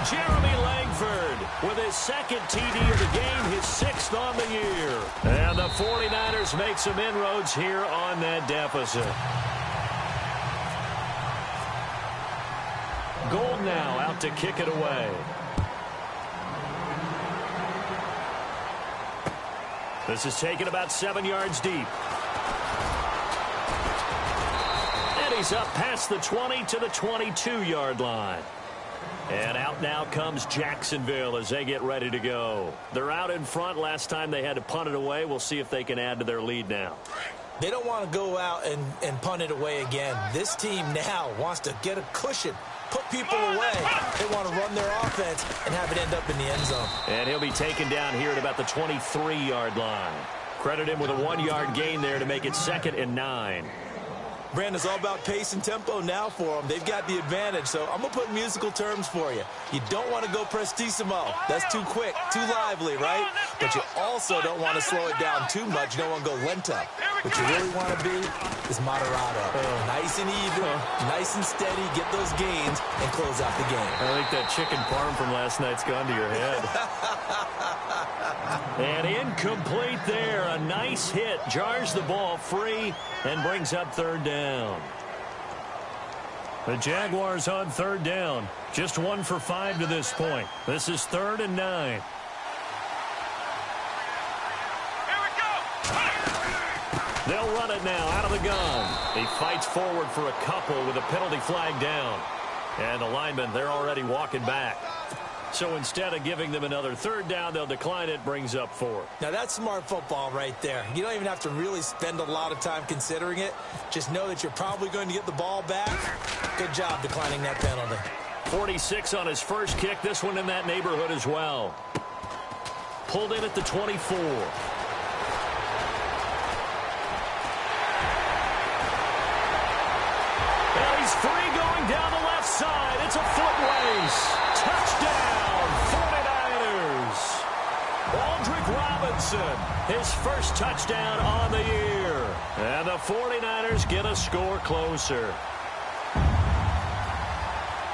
Jeremy Langford with his 2nd TD of the game, his 6th on the year. And the 49ers make some inroads here on that deficit. Gold now out to kick it away. This is taken about 7 yards deep. And he's up past the 20 to the 22-yard line. And out now comes Jacksonville as they get ready to go. They're out in front. Last time they had to punt it away. We'll see if they can add to their lead now. They don't want to go out and punt it away again. This team now wants to get a cushion, put people away. They want to run their offense and have it end up in the end zone. And he'll be taken down here at about the 23-yard line. Credit him with a 1-yard gain there to make it 2nd and 9. Brandon, it's all about pace and tempo now for them. They've got the advantage, so I'm going to put musical terms for you. You don't want to go prestissimo. That's too quick, too lively, right? But you also don't want to slow it down too much. You don't want to go lento. What you really want to be is moderato. Nice and even, nice and steady, get those gains, and close out the game. I think that chicken parm from last night's gone to your head. And incomplete there. A nice hit. Jars the ball free and brings up 3rd down. The Jaguars on 3rd down. Just 1 for 5 to this point. This is 3rd and 9. They'll run it now out of the gun. He fights forward for a couple with a penalty flag down. And the linemen, they're already walking back. So instead of giving them another 3rd down, they'll decline it, brings up 4. Now that's smart football right there. You don't even have to really spend a lot of time considering it. Just know that you're probably going to get the ball back. Good job declining that penalty. 46 on his first kick. This one in that neighborhood as well. Pulled in at the 24. And he's free going down the left side. It's a foot race. Touchdown, 49ers. Aldrick Robinson, his first touchdown on the year. And the 49ers get a score closer.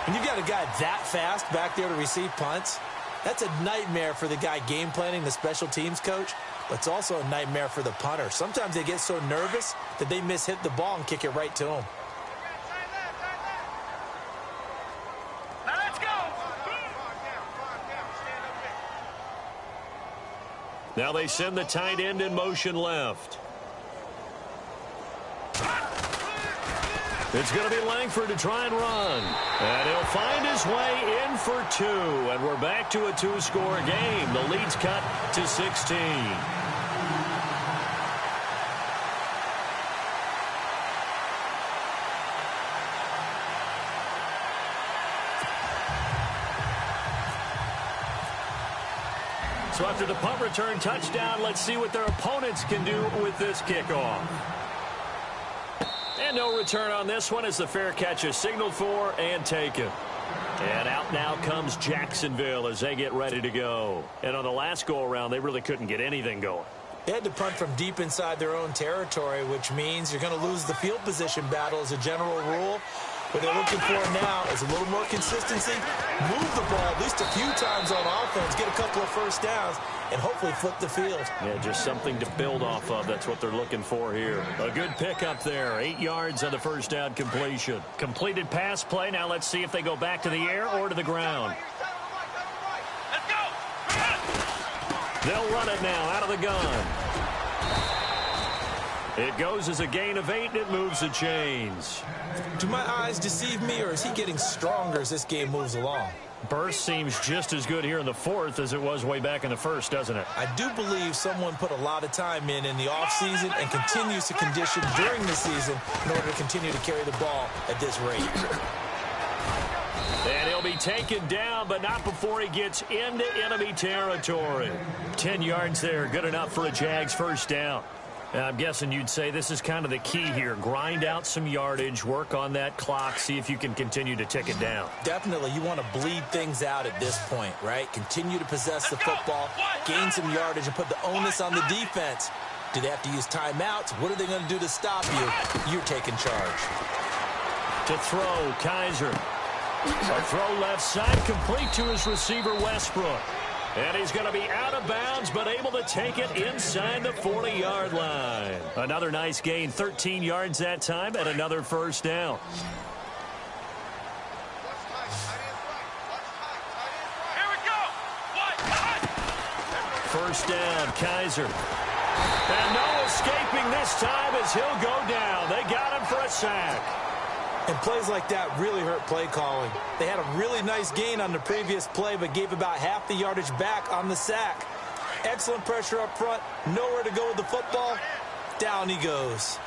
When you've got a guy that fast back there to receive punts, that's a nightmare for the guy game planning, the special teams coach, but it's also a nightmare for the punter. Sometimes they get so nervous that they mishit the ball and kick it right to him. Now they send the tight end in motion left. It's going to be Langford to try and run. And he'll find his way in for 2. And we're back to a 2-score game. The lead's cut to 16. So after the punt return touchdown, let's see what their opponents can do with this kickoff. And no return on this one as the fair catch is signaled for and taken. And out now comes Jacksonville as they get ready to go. And on the last go-around, they really couldn't get anything going. They had to punt from deep inside their own territory, which means you're going to lose the field position battle as a general rule. What they're looking for now is a little more consistency, move the ball at least a few times on offense, get a couple of first downs, and hopefully flip the field. Yeah, just something to build off of. That's what they're looking for here. A good pickup there. 8 yards on the first down completion. Completed pass play. Now let's see if they go back to the air or to the ground. Let's go! They'll run it now out of the gun. It goes as a gain of 8, and it moves the chains. Do my eyes deceive me, or is he getting stronger as this game moves along? Burst seems just as good here in the fourth as it was way back in the first, doesn't it? I do believe someone put a lot of time in the offseason and continues to condition during the season in order to continue to carry the ball at this rate. And he'll be taken down, but not before he gets into enemy territory. 10 yards there, good enough for a Jags first down. I'm guessing you'd say this is kind of the key here. Grind out some yardage, work on that clock, see if you can continue to tick it down. Definitely, you want to bleed things out at this point, right? Continue to possess the football, gain some yardage, and put the onus on the defense. Do they have to use timeouts? What are they going to do to stop you? You're taking charge. To throw, Kaiser. A throw left side, complete to his receiver, Westbrook. And he's going to be out of bounds, but able to take it inside the 40-yard line. Another nice gain, 13 yards that time, and another first down. Here we go. First down, Kaiser. And no escaping this time as he'll go down. They got him for a sack. And plays like that really hurt play calling. They had a really nice gain on the previous play, but gave about half the yardage back on the sack. Excellent pressure up front. Nowhere to go with the football. Down he goes.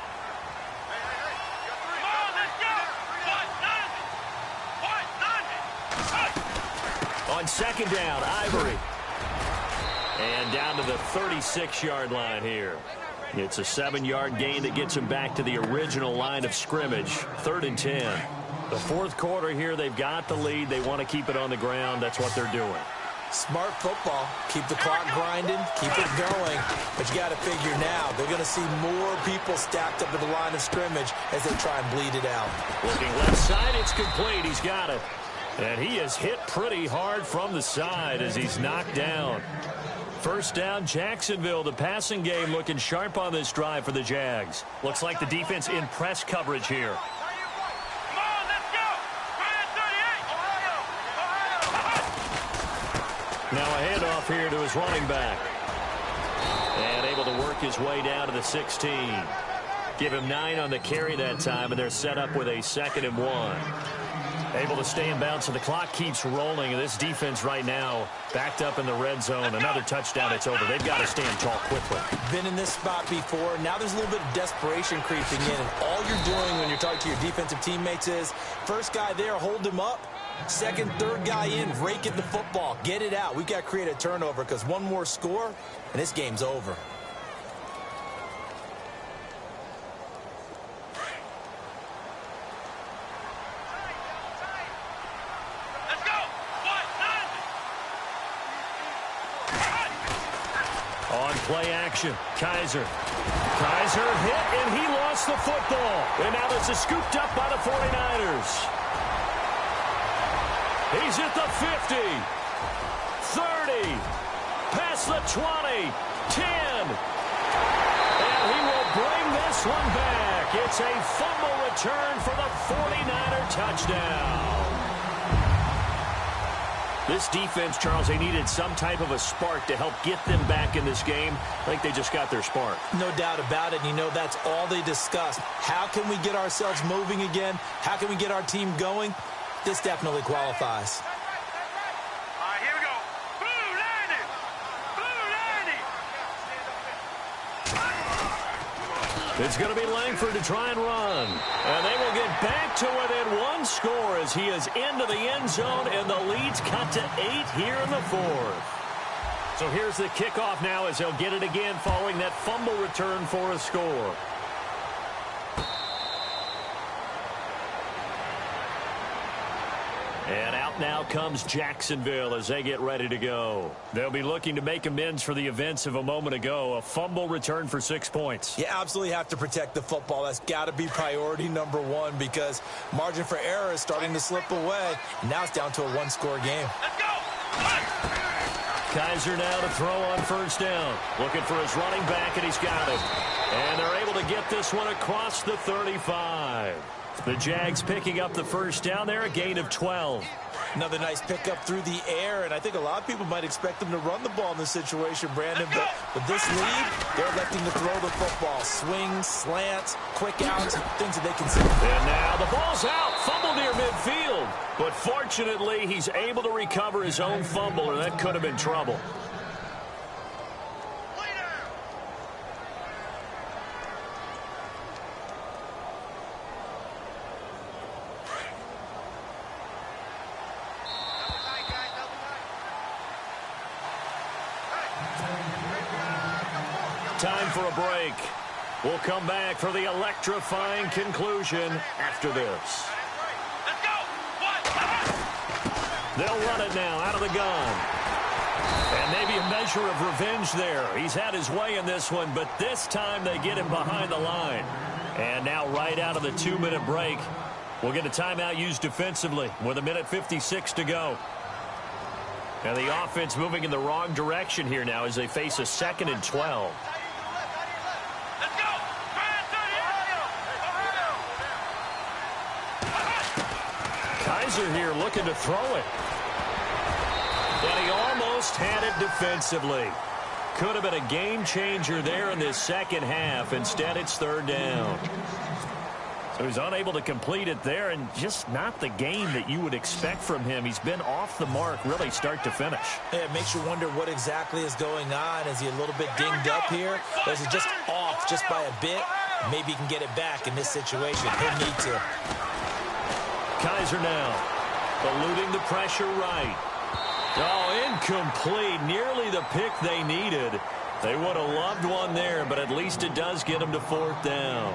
On second down, Ivory. And down to the 36-yard line here. It's a 7-yard gain that gets him back to the original line of scrimmage. 3rd and 10. The fourth quarter here, they've got the lead. They want to keep it on the ground. That's what they're doing. Smart football. Keep the clock grinding. Keep it going. But you got to figure now, they're going to see more people stacked up at the line of scrimmage as they try and bleed it out. Looking left side, it's complete. He's got it. And he is hit pretty hard from the side as he's knocked down. First down, Jacksonville. The passing game looking sharp on this drive for the Jags. Looks like the defense in press coverage here. Come on, let's go. Now a handoff here to his running back. And able to work his way down to the 16. Give him 9 on the carry that time, and they're set up with a 2nd and 1. Able to stay in bounds, so the clock keeps rolling. And this defense right now backed up in the red zone. Another touchdown, it's over. They've got to stand tall quickly. Been in this spot before. Now there's a little bit of desperation creeping in. And all you're doing when you're talking to your defensive teammates is, first guy there, hold him up. Second, third guy in, rake at the football. Get it out. We've got to create a turnover because one more score, and this game's over. Play action. Kaiser. Kaiser hit, and he lost the football. And now this is scooped up by the 49ers. He's at the 50. 30. Past the 20. 10. And he will bring this one back. It's a fumble return for the 49er touchdown. This defense, Charles, they needed some type of a spark to help get them back in this game. I think they just got their spark. No doubt about it. And you know, that's all they discussed. How can we get ourselves moving again? How can we get our team going? This definitely qualifies. All right, here we go. Blue 90. Blue 90. It's going to be Langford to try and run. And they will get back to within 1 score as he is into the end zone, and the lead's cut to 8 here in the fourth. So here's the kickoff now as they'll get it again following that fumble return for a score. And out now comes Jacksonville as they get ready to go. They'll be looking to make amends for the events of a moment ago. A fumble return for 6 points. You absolutely have to protect the football. That's got to be priority number 1 because margin for error is starting to slip away. Now it's down to a 1-score game. Let's go. Kaiser now to throw on first down. Looking for his running back, and he's got it. And they're able to get this one across the 35. The Jags picking up the first down there, a gain of 12. Another nice pickup through the air, and I think a lot of people might expect them to run the ball in this situation, Brandon. But with this lead, they're electing to throw the football. Swings, slants, quick outs, things that they can see. And now the ball's out, fumble near midfield. But fortunately, he's able to recover his own fumble, or that could have been trouble. Time for a break. We'll come back for the electrifying conclusion after this. Let's go. They'll run it now out of the gun. And maybe a measure of revenge there. He's had his way in this one, but this time they get him behind the line. And now right out of the 2-minute break, we'll get a timeout used defensively with 1:56 to go. And the offense moving in the wrong direction here now as they face a 2nd and 12. Let's go. Kaiser here looking to throw it. And he almost had it defensively. Could have been a game changer there in this second half. Instead, it's 3rd down. So he's unable to complete it there, and just not the game that you would expect from him. He's been off the mark really start to finish. Yeah, it makes you wonder what exactly is going on. Is he a little bit dinged up here? Or is he just off just by a bit? Maybe he can get it back in this situation. He'll need to. Kaiser now eluding the pressure right. Oh, incomplete. Nearly the pick they needed. They would have loved one there, but at least it does get them to 4th down.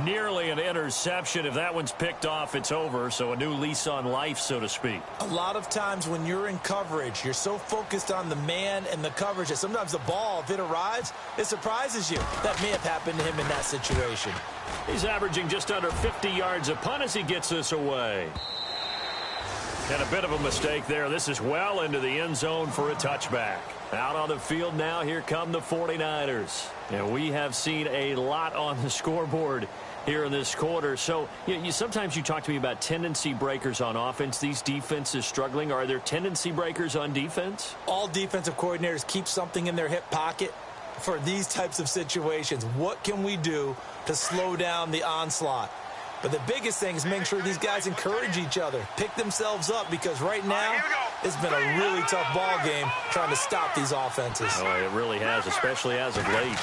Nearly an interception. If that one's picked off, it's over. So a new lease on life, so to speak. A lot of times when you're in coverage, you're so focused on the man and the coverage that sometimes the ball, if it arrives, it surprises you. That may have happened to him in that situation. He's averaging just under 50 yards a punt as he gets this away. And a bit of a mistake there. This is well into the end zone for a touchback. Out on the field now, here come the 49ers. And we have seen a lot on the scoreboard here in this quarter. So sometimes you talk to me about tendency breakers on offense. These defenses struggling. Are there tendency breakers on defense? All defensive coordinators keep something in their hip pocket for these types of situations. What can we do to slow down the onslaught? But the biggest thing is making sure these guys encourage each other, pick themselves up, because right now it's been a really tough ball game trying to stop these offenses. Oh, it really has, especially as of late.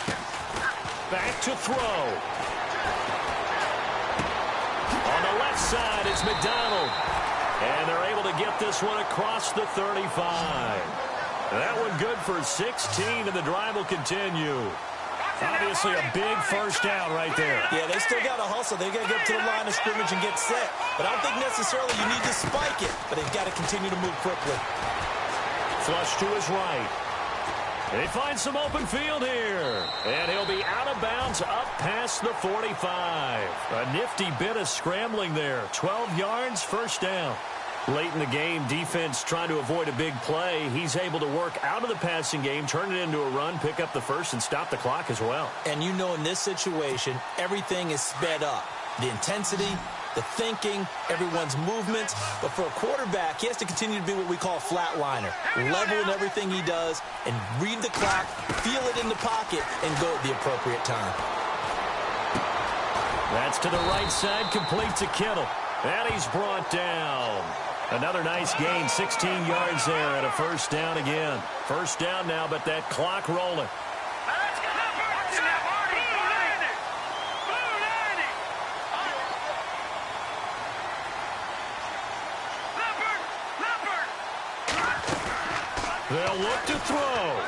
Back to throw. On the left side, it's McDonald. And they're able to get this one across the 35. That one good for 16, and the drive will continue. Obviously a big first down right there. Yeah, they still got to hustle. They got to get to the line of scrimmage and get set. But I don't think necessarily you need to spike it, but they've got to continue to move quickly. Flush to his right. They find some open field here. And he'll be out of bounds up past the 45. A nifty bit of scrambling there. 12 yards, first down. Late in the game, defense trying to avoid a big play. He's able to work out of the passing game, turn it into a run, pick up the first, and stop the clock as well. And you know in this situation, everything is sped up. The intensity, the thinking, everyone's movements. But for a quarterback, he has to continue to be what we call a flatliner. Level in everything he does and read the clock, feel it in the pocket, and go at the appropriate time. That's to the right side, complete to Kittle. And he's brought down. Another nice gain, 16 yards there and a first down again. First down now, but that clock rolling. They'll look to throw.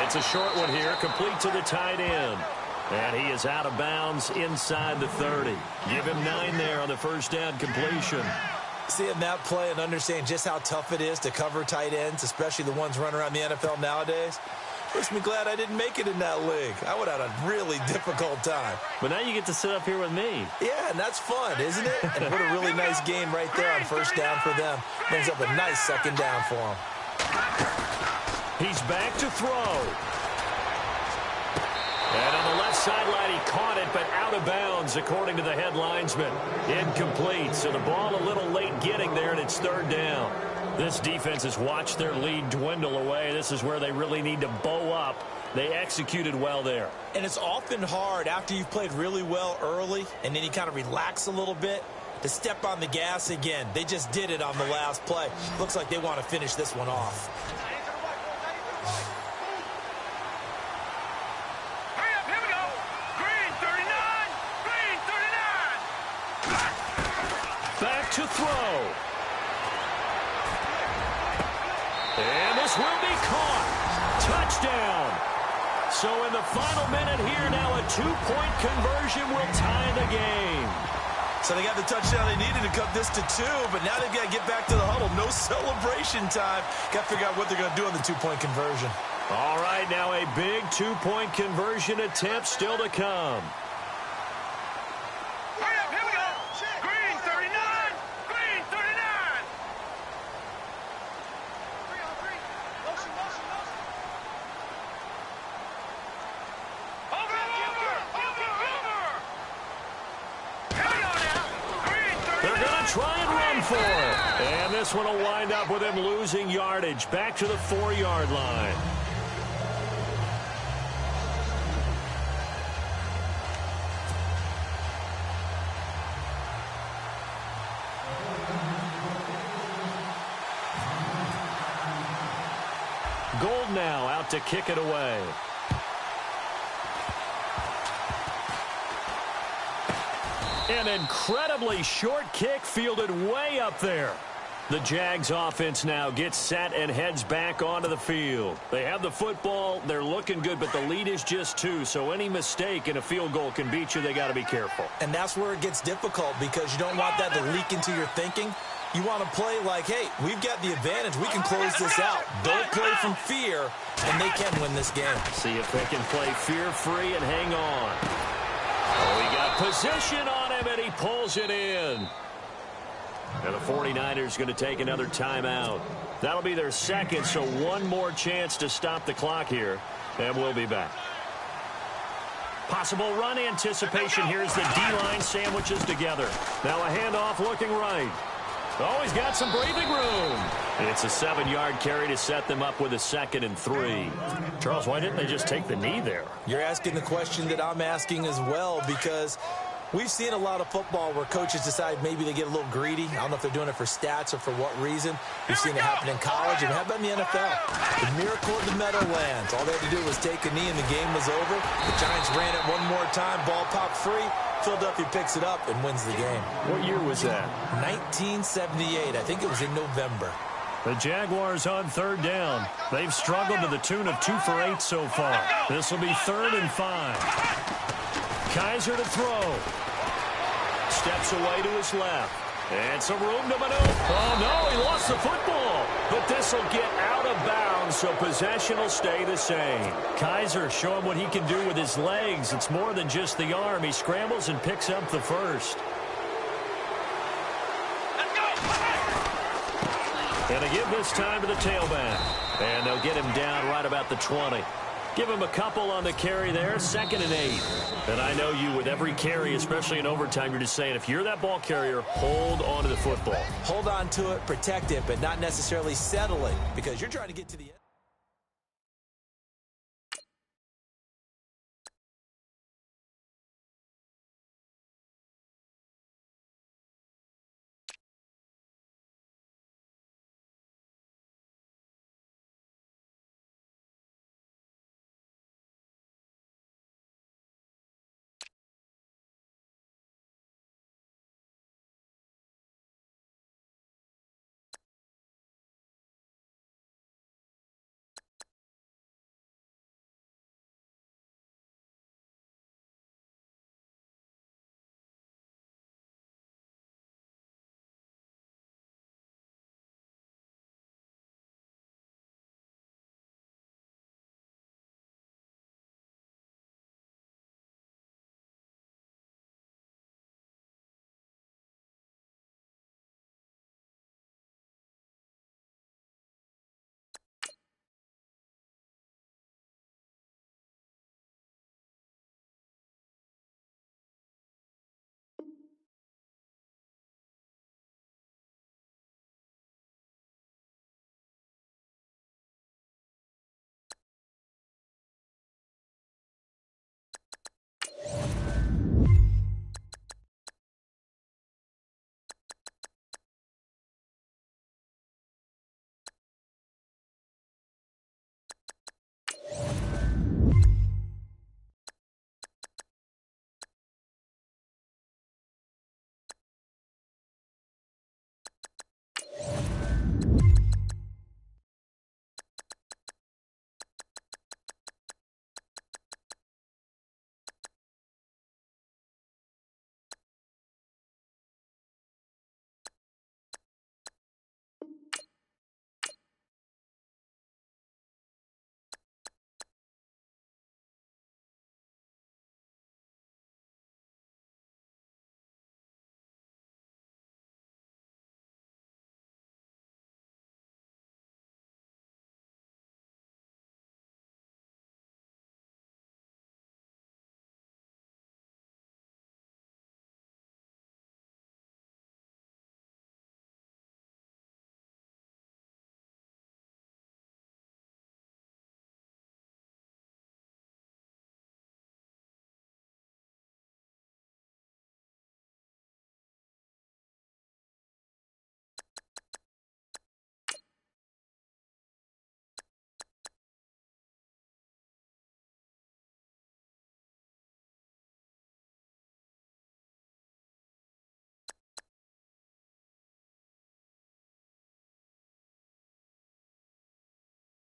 It's a short one here, complete to the tight end. And he is out of bounds inside the 30. Give him 9 there on the first down completion. Seeing that play and understanding just how tough it is to cover tight ends, especially the ones running around the NFL nowadays, makes me glad I didn't make it in that league. I would have had a really difficult time. But now you get to sit up here with me. Yeah, and that's fun, isn't it? And what a really nice game right there on first down for them. Brings up a nice second down for them. He's back to throw. And on the left sideline. He caught it, but out of bounds, according to the head linesman. Incomplete, so the ball a little late getting there, and it's third down. This defense has watched their lead dwindle away. This is where they really need to bow up. They executed well there. And it's often hard after you've played really well early and then you kind of relax a little bit to step on the gas again. They just did it on the last play. Looks like they want to finish this one off. Hurry up, here we go. Green 39. Green 39. Back to throw. And this will be caught. Touchdown. So in the final minute here now, a two-point conversion will tie the game. So they got the touchdown they needed to cut this to 2, but now they've got to get back to the huddle. No celebration time. Got to figure out what they're going to do on the two-point conversion. All right, now a big two-point conversion attempt still to come. Hurry up, here we go. Green 39. Green 39. 3-on-3. Motion. Over. Here we go now. Green 39. They're going to try and run for it. And this one will wind up with him losing yardage back to the 4-yard line. Gold now out to kick it away. An incredibly short kick fielded way up there. The Jags offense now gets set and heads back onto the field. They have the football. They're looking good, but the lead is just 2, so any mistake in a field goal can beat you. They got to be careful. And that's where it gets difficult because you don't want that to leak into your thinking. You want to play like, hey, we've got the advantage. We can close this out. Don't play from fear, and they can win this game. See if they can play fear-free and hang on. Oh, he got position on him, and he pulls it in. And the 49ers going to take another timeout. That'll be their second, so one more chance to stop the clock here, and we'll be back. Possible run anticipation. Here's the D-line sandwiches together. Now a handoff looking right. Oh, he's got some breathing room. It's a 7-yard carry to set them up with a 2nd and 3. Charles, why didn't they just take the knee there? You're asking the question that I'm asking as well because we've seen a lot of football where coaches decide maybe they get a little greedy. I don't know if they're doing it for stats or for what reason. We've seen it happen in college, and how about in the NFL? The miracle of the Meadowlands. All they had to do was take a knee, and the game was over. The Giants ran it one more time. Ball popped free. Philadelphia picks it up and wins the game. What year was that? 1978. I think it was in November. The Jaguars on 3rd down. They've struggled to the tune of 2 for 8 so far. This will be 3rd and 5. Kaiser to throw. Steps away to his left. And some room to maneuver. Oh, no, he lost the football. But this will get out of bounds, so possession will stay the same. Kaiser showing what he can do with his legs. It's more than just the arm. He scrambles and picks up the first. Let's go. And they give this time to the tailback. And they'll get him down right about the 20. Give him a couple on the carry there, 2nd and 8. And I know you, with every carry, especially in overtime, you're just saying, if you're that ball carrier, hold on to the football. Hold on to it, protect it, but not necessarily settle it because you're trying to get to the end.